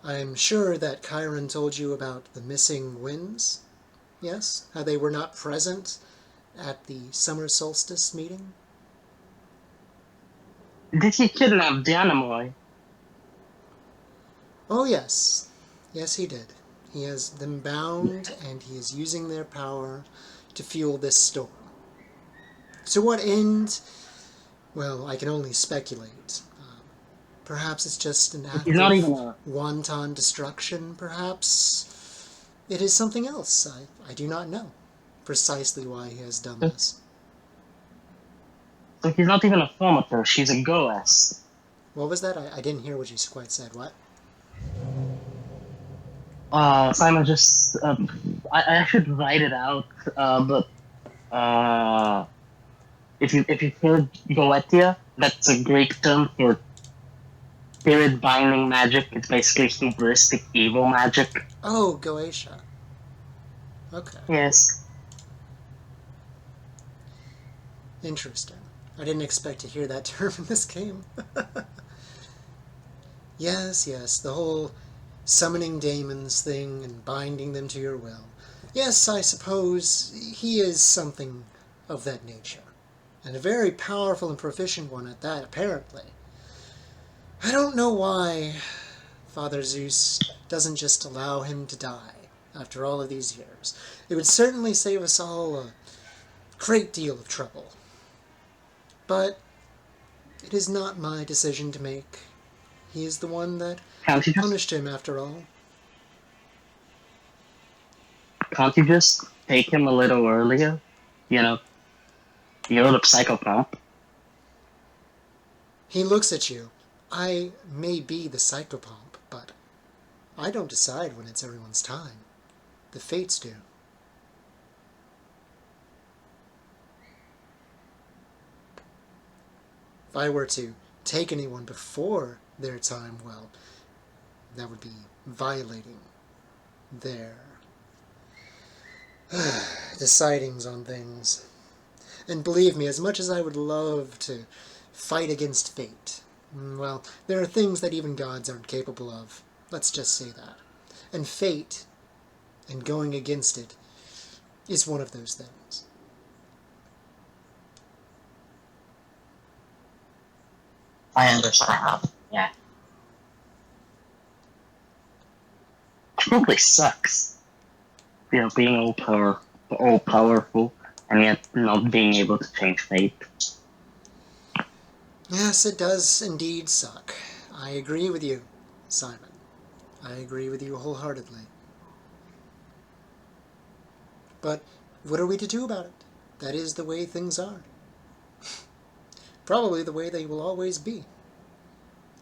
I'm sure that Chiron told you about the missing winds, yes? How they were not present at the summer solstice meeting? Did he kidnap Dynamoi? Oh yes, yes he did. He has them bound, and he is using their power to fuel this storm. To what end? Well, I can only speculate. Perhaps it's just an act He's not of even a. wanton destruction, perhaps it is something else. I do not know precisely why he has done this. So he's not even a thaumaturge, she's a goess. What was that? I didn't hear what you quite said. What? Simon just. I should write it out, but. If you've heard Goetia, that's a Greek term for spirit binding magic. It's basically hubristic evil magic. Oh, Goetia. Okay. Yes. Interesting. I didn't expect to hear that term in this game. Yes, yes, the whole summoning daemons thing and binding them to your will. Yes, I suppose he is something of that nature. And a very powerful and proficient one at that, apparently. I don't know why Father Zeus doesn't just allow him to die after all of these years. It would certainly save us all a great deal of trouble. But it is not my decision to make. He is the one that Can't you just punished him after all. take him a little earlier? You know, you're the psychopath. He looks at you. I may be the psychopomp, but I don't decide when it's everyone's time. The fates do. If I were to take anyone before their time, well, that would be violating their decidings on things. And believe me, as much as I would love to fight against fate, well, there are things that even gods aren't capable of. Let's just say that. And fate, and going against it, is one of those things. I understand. Yeah. It probably sucks. You know, being all powerful, and yet not being able to change fate. Yes, it does indeed suck. I agree with you, Simon. I agree with you wholeheartedly. But what are we to do about it? That is the way things are. Probably the way they will always be.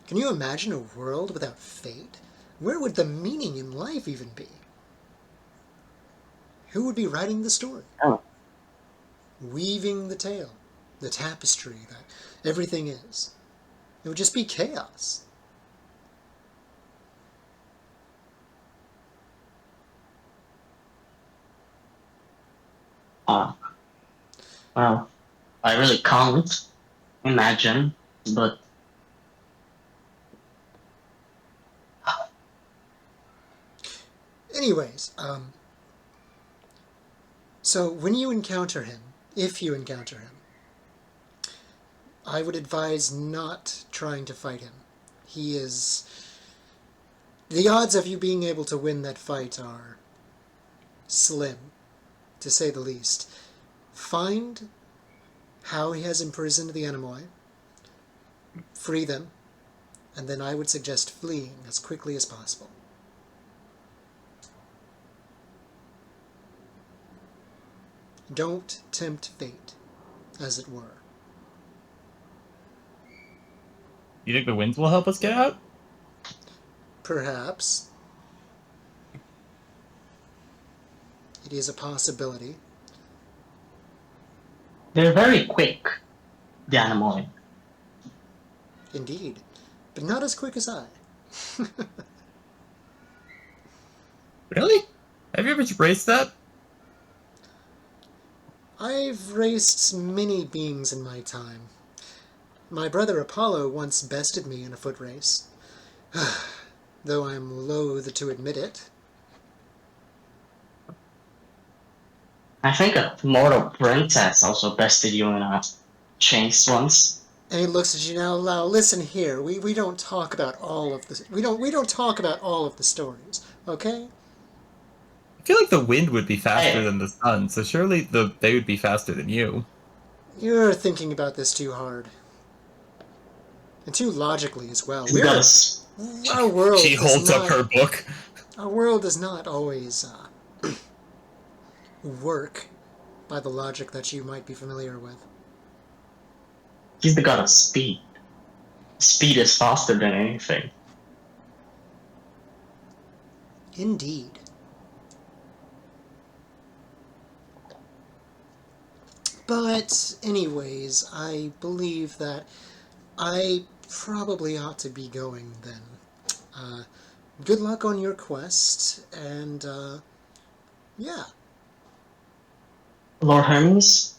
Can you imagine a world without fate? Where would the meaning in life even be? Who would be writing the story? Oh. Weaving the tale, the tapestry that everything is. It would just be chaos. Well, I really can't imagine, but Anyways, so when you encounter him, if you encounter him, I would advise not trying to fight him. He is... The odds of you being able to win that fight are slim, to say the least. Find how he has imprisoned the Anemoi, free them, and then I would suggest fleeing as quickly as possible. Don't tempt fate, as it were. You think the winds will help us get out? Perhaps. It is a possibility. they're very quick, the Anemone. Indeed. But not as quick as I. Really? Have you ever raced that? I've raced many beings in my time. My brother Apollo once bested me in a foot race. Though I'm loath to admit it. I think a mortal princess also bested you in a chase once. And he looks at you now. Listen here. We don't talk about all of the we don't talk about all of the stories. Okay? I feel like the wind would be faster Hey. than the sun, so surely they would be faster than you. You're thinking about this too hard. And too logically as well. You gotta Our world She does holds up not her book. our world does not always work by the logic that you might be familiar with. He's the god of speed. Speed is faster than anything. Indeed. But anyways, I believe that I probably ought to be going then. Good luck on your quest, and yeah. Lord Hermes,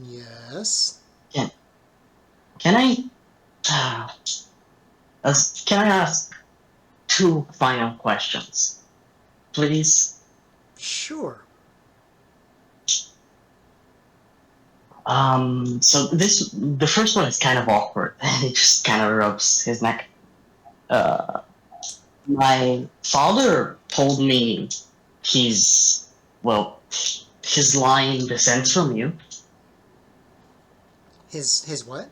Yes. can I ask two final questions, please? Sure. So the first one is kind of awkward. He just kind of rubs his neck. My father told me his line descends from you. His what?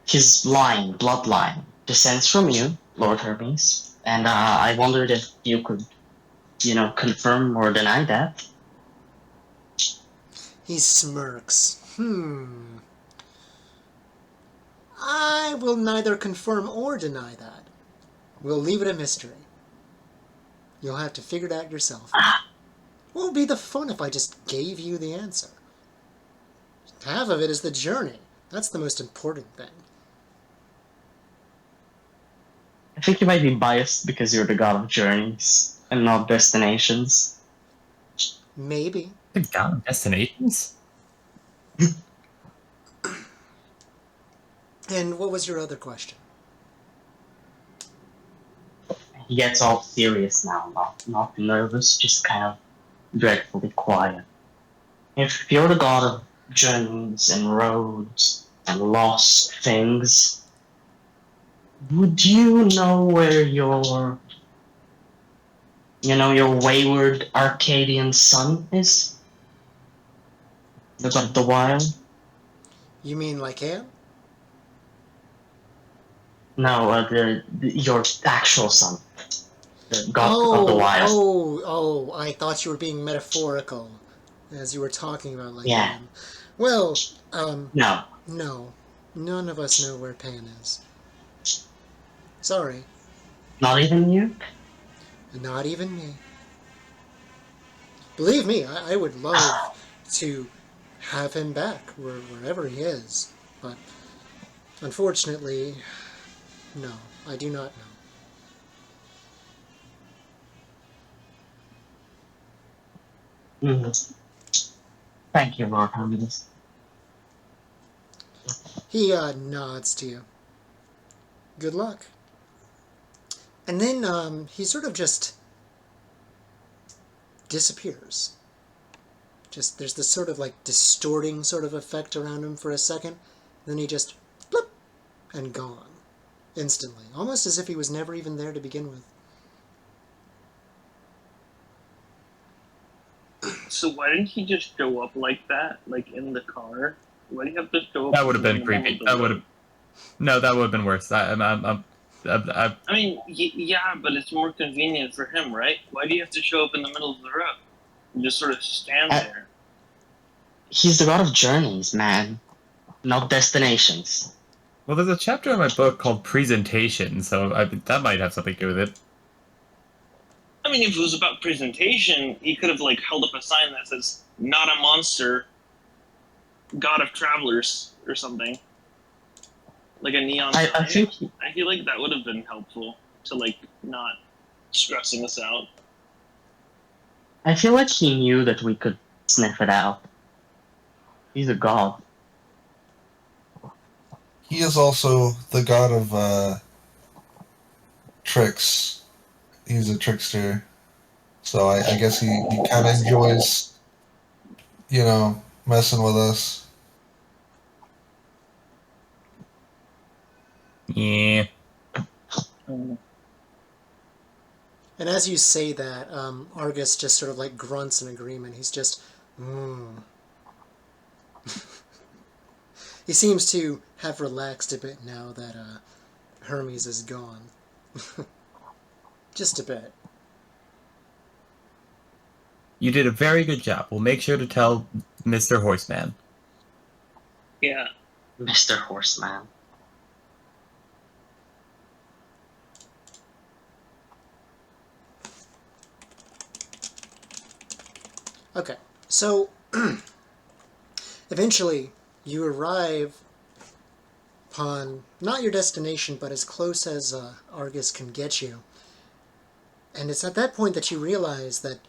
His bloodline, descends from you, Lord Hermes. And I wondered if you could, confirm or deny that. He smirks. I will neither confirm or deny that. We'll leave it a mystery. You'll have to figure it out yourself. What would be the fun if I just gave you the answer? Half of it is the journey. That's the most important thing. I think you might be biased because you're the god of journeys and not destinations. Maybe. The god of destinations? And what was your other question? He gets all serious now, not nervous, just kind of dreadfully quiet. If you're the god of journeys and roads, and lost things. Would you know where your wayward Arcadian son is? The God of the Wild? You mean Lycan? No, your actual son. The God of the Oh, Wild. oh, oh, I thought you were being metaphorical as you were talking about Yeah. Lycan. Well, No. no. None of us know where Pan is. Sorry. Not even you? Not even me. Believe me, I would love to have him back wherever he is. But unfortunately, no, I do not know. Thank you, Lord Hermes. He nods to you. Good luck. And then he sort of just disappears. Just there's this sort of like distorting sort of effect around him for a second. Then he just bloop and gone instantly, almost as if he was never even there to begin with. So why didn't he just show up like that, like in the car? Why do you have to show up? That would have in been the middle creepy. of the That would road? have. No, that would have been worse. I I mean, yeah, but it's more convenient for him, right? Why do you have to show up in the middle of the road and just sort of stand Uh, there? He's the God of journeys, man. Not destinations. well, there's a chapter in my book called Presentation, so that might have something to do with it. I mean, if it was about presentation, he could have like held up a sign that says "Not a monster, God of travelers" or something, like a neon sign. I think I feel like that would have been helpful to like not stressing us out. I feel like he knew that we could sniff it out. He's a god. He is also the god of tricks. He's a trickster. So I guess he kind of enjoys, messing with us. Yeah. And as you say that, Argus just sort of like grunts in agreement. He's just, He seems to have relaxed a bit now that Hermes is gone. Just a bit. You did a very good job. We'll make sure to tell Mr. Horseman. Yeah. Mr. Horseman. Okay, so eventually you arrive upon not your destination, but as close as Argus can get you. And it's at that point that you realize that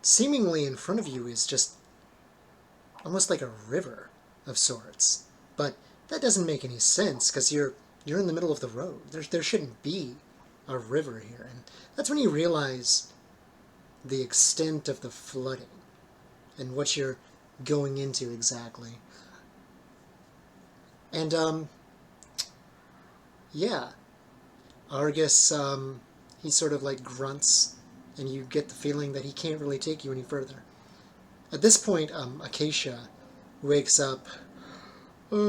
seemingly in front of you is just almost like a river of sorts. But that doesn't make any sense because you're in the middle of the road. There shouldn't be a river here. And that's when you realize the extent of the flooding and what you're going into exactly. And yeah, Argus, he sort of like grunts, and you get the feeling that he can't really take you any further. At this point, Acacia wakes up. Did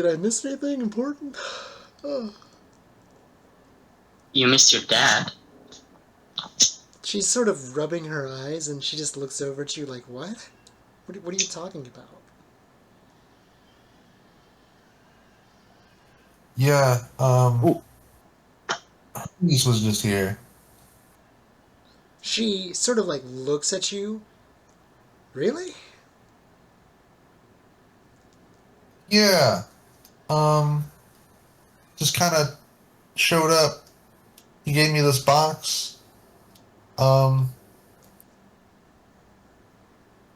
I miss anything important? You missed your dad. She's sort of rubbing her eyes, and she just looks over at you like, what? What are you talking about? Yeah, Hermes was just here. She sort of like looks at you. Really? Yeah, just kind of showed up. He gave me this box.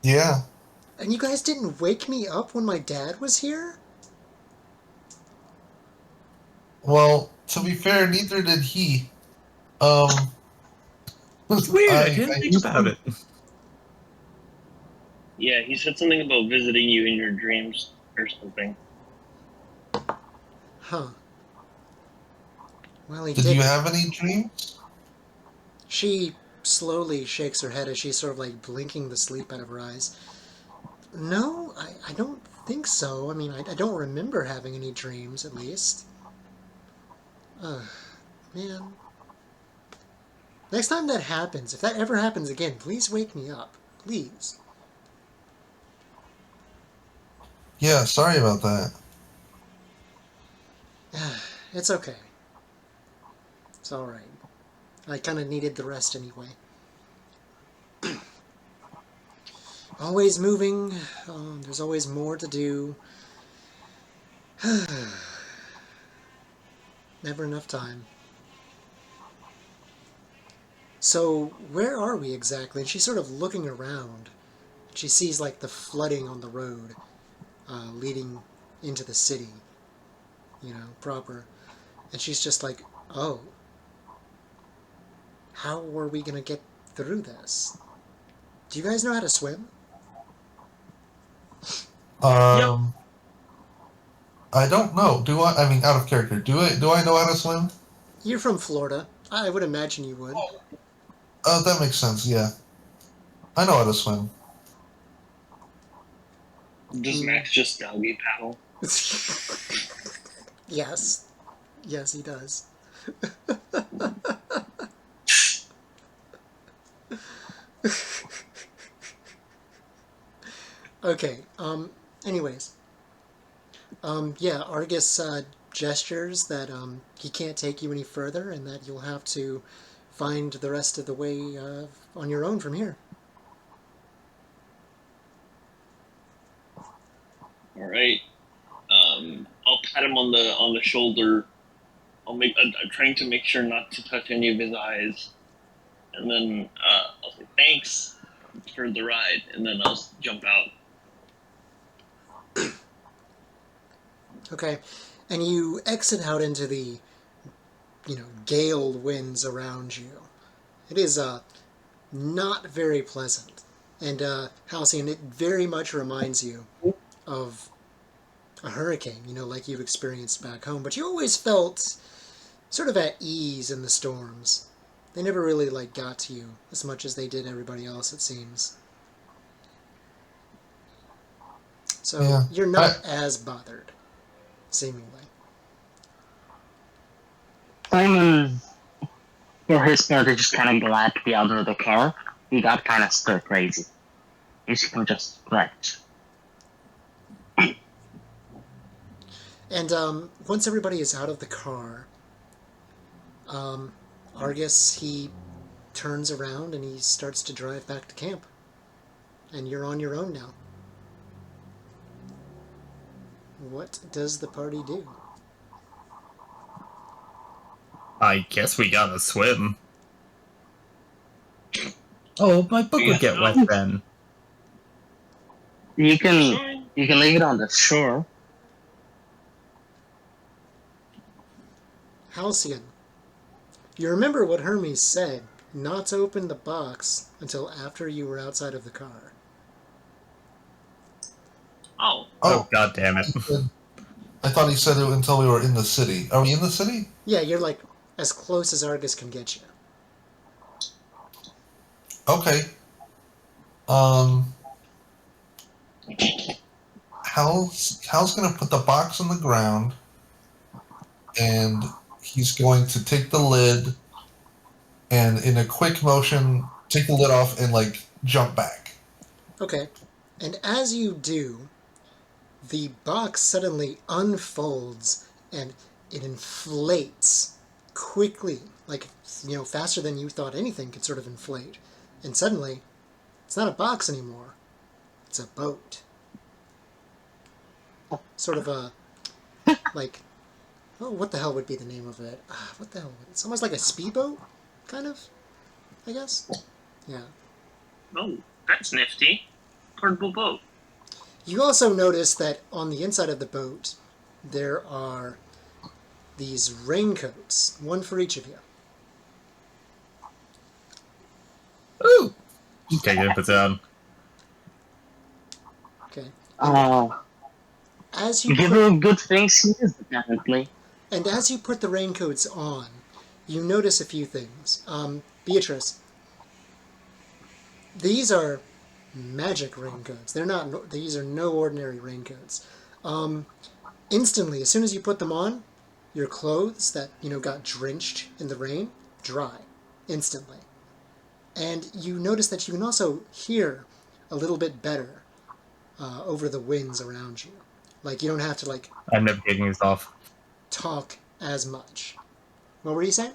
Yeah. And you guys didn't wake me up when my dad was here? Well, to be fair, neither did he. Um, It's weird. I I didn't think used about to, it. Yeah, he said something about visiting you in your dreams or something. Huh. Well, he Did did. you have any dreams? She slowly shakes her head as she's sort of like blinking the sleep out of her eyes. No, I don't think so. I mean, I don't remember having any dreams, at least. Ugh, man. Next time that happens, if that ever happens again, please wake me up. Please. Yeah, sorry about that. It's okay. It's alright. I kind of needed the rest anyway. Always moving. There's always more to do. Never enough time. So, where are we exactly? And she's sort of looking around. She sees like the flooding on the road leading into the city, proper. And she's just like, oh, how are we going to get through this? Do you guys know how to swim? Um, I don't know. Do I? I mean, out of character. Do I know how to swim? You're from Florida. I would imagine you would. That makes sense. Yeah, I know how to swim. Does Max just doggy paddle? Yes. Yes, he does. Okay, anyways. Yeah, Argus gestures that he can't take you any further and that you'll have to find the rest of the way on your own from here. All right. I'll pat him on the shoulder. I'm trying to make sure not to touch any of his eyes, and then I'll say thanks for the ride, and then I'll jump out. Okay, and you exit out into the, gale winds around you. It is not very pleasant. And Halcyon, it very much reminds you of a hurricane, like you've experienced back home. But you always felt sort of at ease in the storms. They never really got to you as much as they did everybody else, it seems. So Yeah. you're not as bothered, seemingly. Simon, for his part, is just kind of glad to be out of the car. He got kind of stir crazy. He's just stretch. And once everybody is out of the car, Argus, he turns around and he starts to drive back to camp. And you're on your own now. What does the party do? I guess we gotta swim. Oh, my book would get wet then. You can leave it on the shore. Halcyon, you remember what Hermes said, not to open the box until after you were outside of the car. Oh, god damn it. I thought he said it until we were in the city. Are we in the city? Yeah, you're as close as Argus can get you. Okay. Hal's gonna put the box on the ground, and he's going to take the lid, and in a quick motion, take the lid off and jump back. Okay, and as you do, the box suddenly unfolds and it inflates quickly, faster than you thought anything could sort of inflate. And suddenly, it's not a box anymore. It's a boat. Sort of a, what the hell would be the name of it? What the hell? It's almost like a speedboat, kind of, I guess. Yeah. Oh, that's nifty. Portable boat. You also notice that on the inside of the boat, there are these raincoats, one for each of you. Ooh! Take it and puts it on. Okay. And as you put, Given good things he is, apparently. and as you put the raincoats on, you notice a few things. Beatrice, these are magic raincoats. They're not. These are no ordinary raincoats. Instantly, as soon as you put them on, your clothes that got drenched in the rain dry instantly, and you notice that you can also hear a little bit better over the winds around you. Like you don't have to I'm never taking this off. talk as much. What were you saying?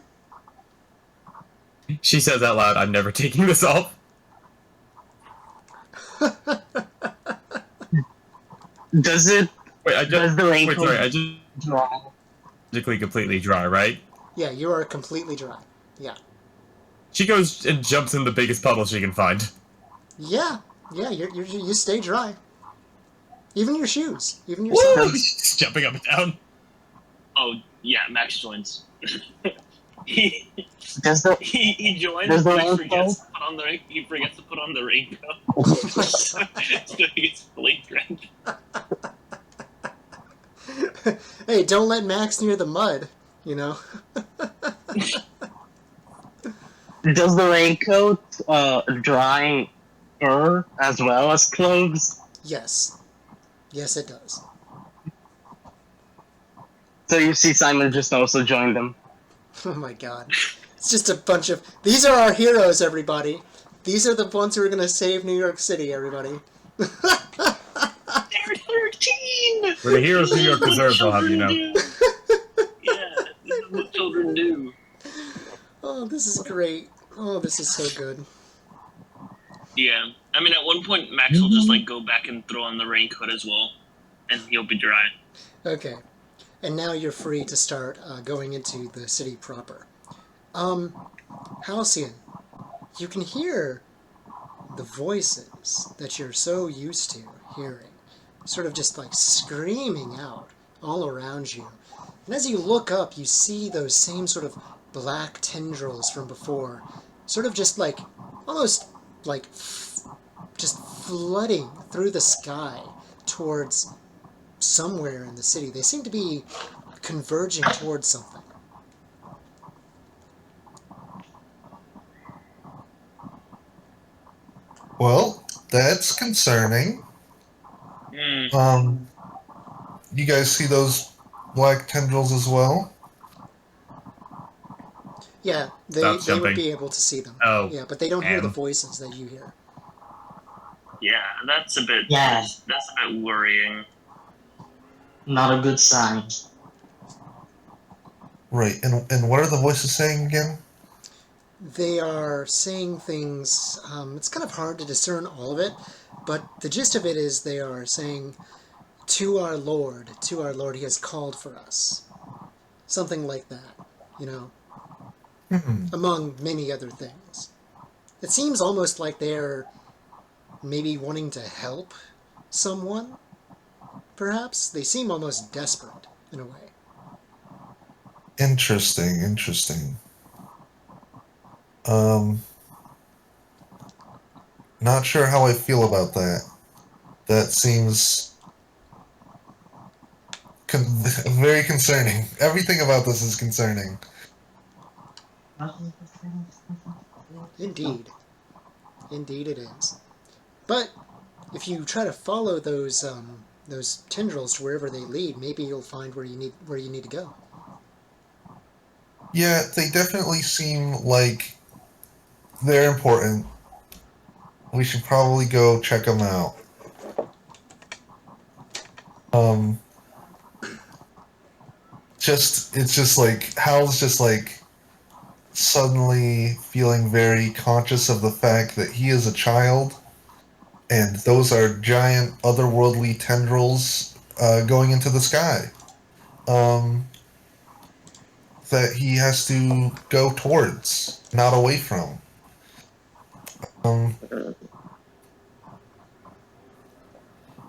She says out loud, I'm never taking this off. Does it? Wait, Does the raincoat sorry, I just dry? magically completely dry, right? Yeah, you are completely dry. Yeah. She goes and jumps in the biggest puddle she can find. Yeah. Yeah, you stay dry. Even your shoes. Even your Woo! socks. She's jumping up and down. Oh yeah, Max joins. he Does the he joins. Does the He raincoat- forgets to put on the he forgets to put on the raincoat. Oh my So he gets fully drenched. God. Hey, don't let Max near the mud, you know? Does the raincoat dry fur as well as clothes? Yes. Yes, it does. So you see Simon just also joined them. Oh my God. It's just a bunch of... These are our heroes, everybody. These are the ones who are going to save New York City, everybody. They're 13. We're the heroes New York This is what deserves, I'll have you know. children do. Yeah, this is what children do. Oh, this is great. Oh, this is so good. Yeah, I mean, at one point Max will just go back and throw on the raincoat as well, and he'll be dry. Okay. And now you're free to start going into the city proper. Halcyon, you can hear the voices that you're so used to hearing, sort of just screaming out all around you. And as you look up, you see those same sort of black tendrils from before, sort of just almost just flooding through the sky towards somewhere in the city. They seem to be converging towards something. Well, that's concerning. Mm. You guys see those black tendrils as well? Yeah, they Stop would jumping. be able to see them. Oh, Yeah, but they don't hear the damn. voices that you hear. Yeah, that's a bit. Yeah. That's a bit worrying. Not a good sign. Right, and what are the voices saying again? They are saying things, it's kind of hard to discern all of it, but the gist of it is they are saying, to our Lord, he has called for us. Something like that, among many other things. It seems almost like they're maybe wanting to help someone, perhaps. They seem almost desperate, in a way. Interesting. Not sure how I feel about that. That seems very concerning. Everything about this is concerning. Indeed. Indeed it is. But if you try to follow those tendrils to wherever they lead, maybe you'll find where you need to go. Yeah, they definitely seem like they're important. We should probably go check them out. It's just Hal's just suddenly feeling very conscious of the fact that he is a child, and those are giant otherworldly tendrils going into the sky. That he has to go towards, not away from.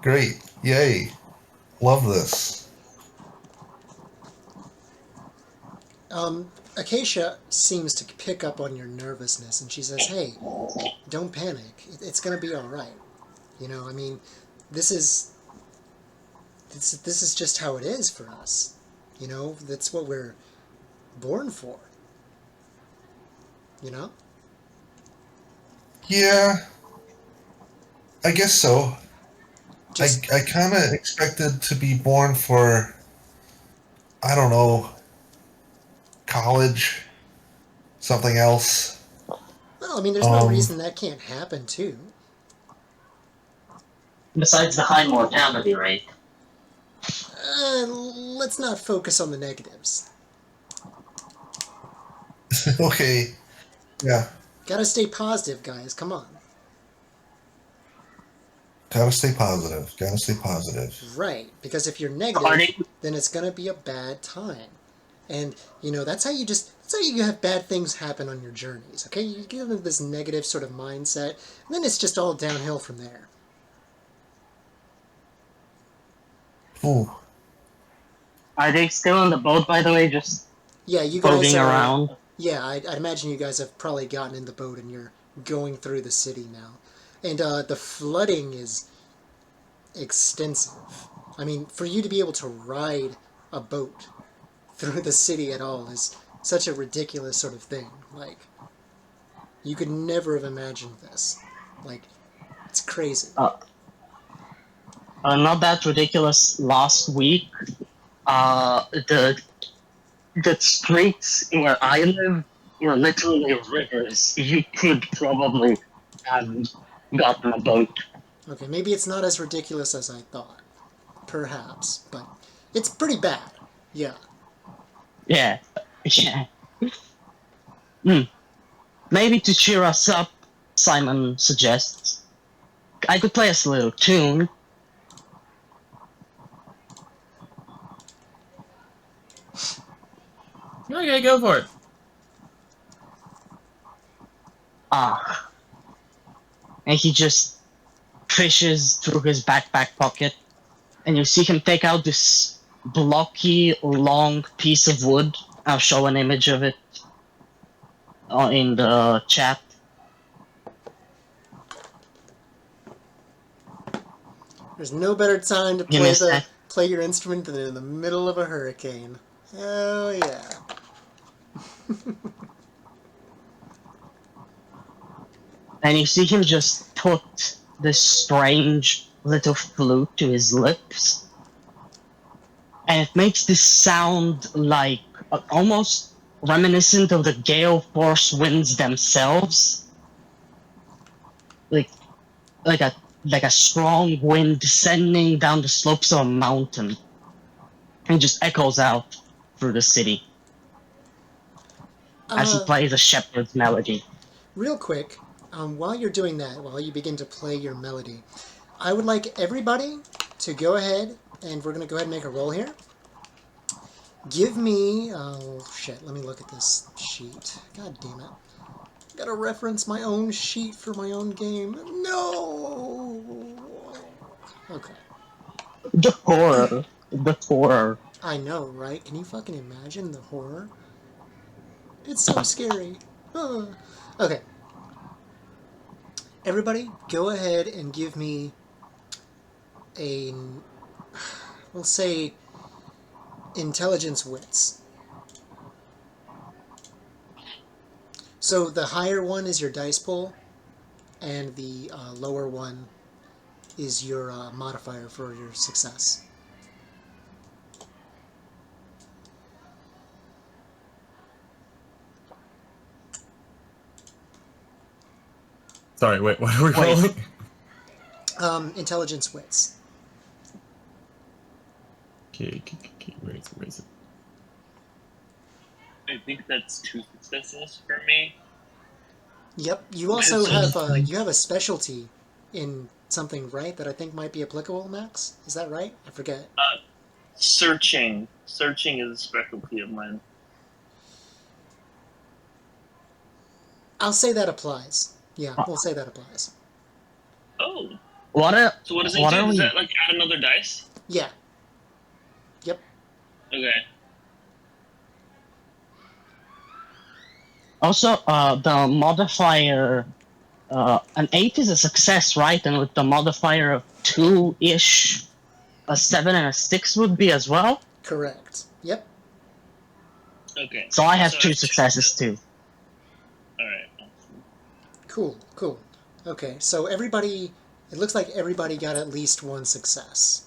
Great. Yay. Love this. Acacia seems to pick up on your nervousness, and she says, "Hey, don't panic. It's going to be all right. I mean, this is this is just how it is for us. You know, that's what we're born for. You know? Yeah, I guess so. Just I kind of expected to be born for, I don't know, college, something else. well, I mean, there's no Um, reason that can't happen too. Besides the high mortality rate. Let's not focus on the negatives. okay, yeah, Gotta stay positive, guys. Come on. gotta stay positive. Gotta stay positive. Right, because if you're negative, According, then it's gonna be a bad time. And you know that's how you have bad things happen on your journeys. Okay, you get into this negative sort of mindset, and then it's just all downhill from there. Ooh, are they still on the boat, by the way? Just Yeah, you guys boating are. around? Yeah, I imagine you guys have probably gotten in the boat and you're going through the city now, and the flooding is extensive. I mean, for you to be able to ride a boat through the city at all is such a ridiculous sort of thing. Like, you could never have imagined this. Like, it's crazy. Uh, Not that ridiculous. Last week, the streets where I live were literally rivers. You could probably have gotten a boat. Okay, maybe it's not as ridiculous as I thought. Perhaps. But it's pretty bad. Yeah. Yeah, yeah. Hmm. Maybe to cheer us up, Simon suggests I could play us a little tune. Okay, go for it. Ah, and he just fishes through his backpack pocket, and you see him take out this blocky, long piece of wood. I'll show an image of it in the chat. There's no better time to You missed that. play your instrument than in the middle of a hurricane. Hell yeah. And you see him just put this strange little flute to his lips, and it makes this sound like almost reminiscent of the gale force winds themselves, like like a like a strong wind descending down the slopes of a mountain, and just echoes out through the city as he Uh, plays a shepherd's melody. Real quick, while you're doing that, while you begin to play your melody, I would like everybody to go ahead, and we're going to go ahead and make a roll here. Give me... Oh, shit. Let me look at this sheet. God damn it. Gotta reference my own sheet for my own game. No! Okay. The horror, the horror. I know, right? Can you fucking imagine the horror? It's so scary. Okay. Everybody, go ahead and give me a... We'll say... Intelligence wits. So the higher one is your dice pool, and the lower one is your modifier for your success. Sorry, wait, what are we Wait. rolling? Intelligence wits. Okay, where is it? I think that's 2 successes for me. Yep. You also have you have a specialty in something, right? That I think might be applicable, Max. Is that right? I forget. Searching. Searching is a specialty of mine. I'll say that applies. Yeah, we'll say that applies. Oh. What a So what does it what do? are Does we? that like add another dice? Yeah. Yep. Okay. Also, the modifier an 8 is a success, right? And with the modifier of 2-ish, a 7 and a 6 would be as well. Correct. Yep. Okay. So I have So 2 it's successes too. All right. Cool. Okay, so everybody, it looks like everybody got at least one success,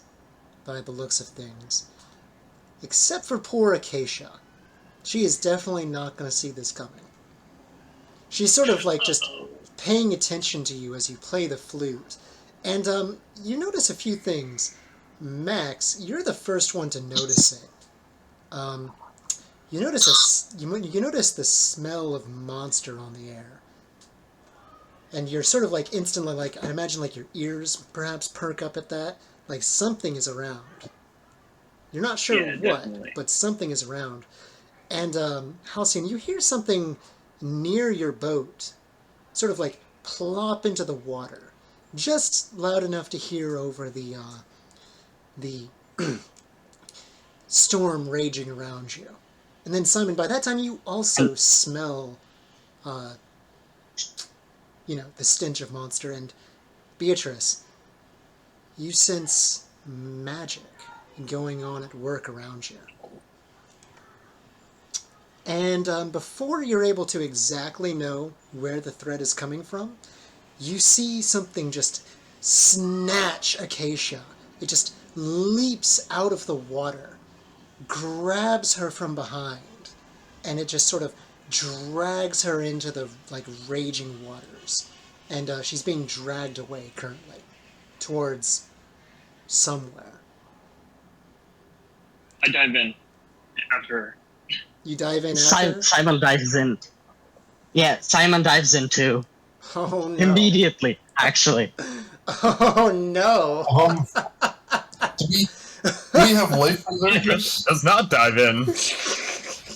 by the looks of things. Except for poor Acacia. She is definitely not going to see this coming. She's sort of like just Uh-oh. paying attention to you as you play the flute. And you notice a few things. Max, you're the first one to notice it. You notice the smell of monster on the air. And you're sort of like instantly like, I imagine like your ears perhaps perk up at that. Like something is around. You're not sure Yeah, what, definitely. but something is around. And Halcyon, you hear something near your boat sort of like plop into the water. Just loud enough to hear over the storm raging around you. And then Simon, by that time you also smell the stench of monster. And Beatrice, you sense magic going on at work around you. And before you're able to exactly know where the threat is coming from, you see something just snatch Acacia. It just leaps out of the water, grabs her from behind, and it just sort of drags her into the raging waters. And she's being dragged away currently towards somewhere. I dive in after her. You dive in after her? Simon dives in. Yeah, Simon dives in too. Oh no. Immediately, actually. Oh no. Do we have life preservers? Does not dive in.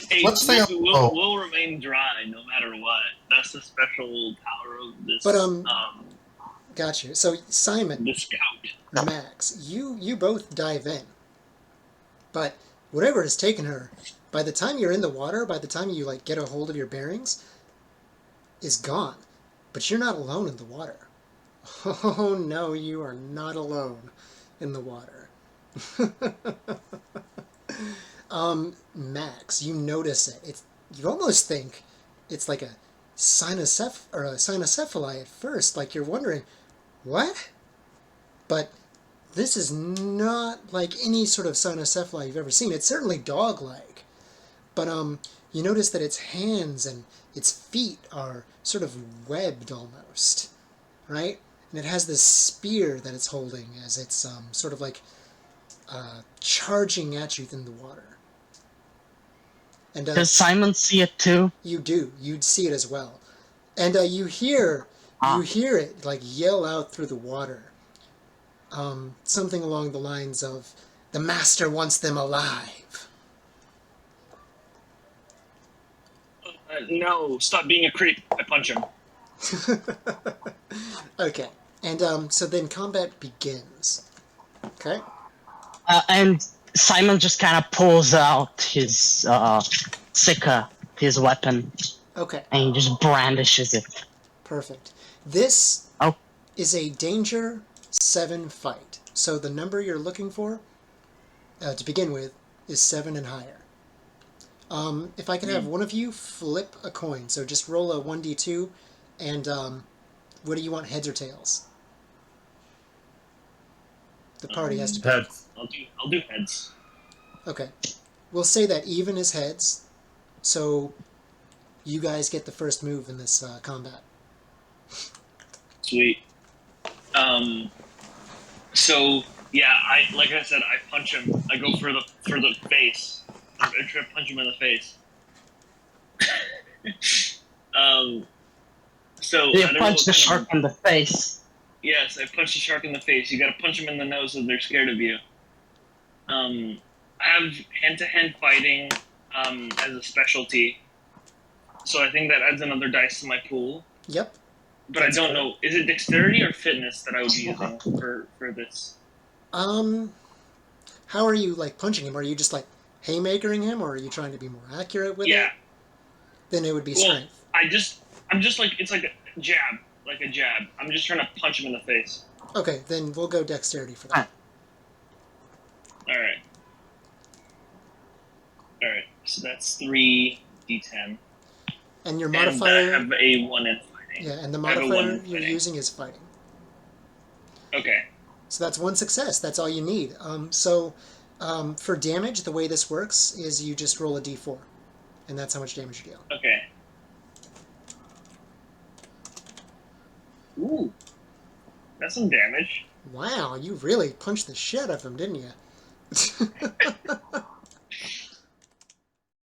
Hey, Let's stay up. we'll remain dry no matter what. That's the special power of this. But got you. So Simon, the scout. Max, you both dive in. But whatever has taken her, by the time you're in the water, by the time you get a hold of your bearings, is gone. But you're not alone in the water. Oh no, you are not alone in the water. Max, you notice it. You almost think it's like a cynocephaly at first, like you're wondering, what? But this is not like any sort of cynocephaly you've ever seen. It's certainly dog-like. But you notice that its hands and its feet are sort of webbed almost, right? And it has this spear that it's holding as it's sort of like charging at you in the water. And Does Simon see it too? You do. You'd see it as well. And you hear it yell out through the water. Something along the lines of, "The master wants them alive." No, stop being a creep. I punch him. Okay. And so then combat begins. Okay? And Simon just kind of pulls out his Sika, his weapon, Okay. and he just brandishes it. Perfect. This Oh. is a Danger 7 fight. So the number you're looking for, to begin with, is 7 and higher. If I can have one of you flip a coin. So just roll a 1d2, and what do you want, heads or tails? The party has to pick. Heads. I'll do heads. Okay. We'll say that even is heads, so you guys get the first move in this combat. Sweet. So yeah, like I said, I punch him. I go for the face. I try to punch him in the face. So You I don't punch know the what shark in the face. Yes, I punched a shark in the face. You gotta punch them in the nose so they're scared of you. I have hand-to-hand fighting as a specialty, so I think that adds another dice to my pool. Yep. But I don't know, is it dexterity or fitness that I would be using for this? How are you punching him? Are you just haymakering him, or are you trying to be more accurate with it? Yeah. Then it would be strength. I'm just it's like a jab, like a jab. I'm just trying to punch him in the face. Okay, then we'll go dexterity for that. All right. All right. So that's 3d10. And your And I modifier, have a 1 in fighting. yeah, and the I have a 1 modifier in you're fighting. using is fighting. Okay. So that's one success. That's all you need. So for damage, the way this works is you just roll a d4, and that's how much damage you deal. Okay. Ooh. That's some damage. Wow, you really punched the shit out of him, didn't you?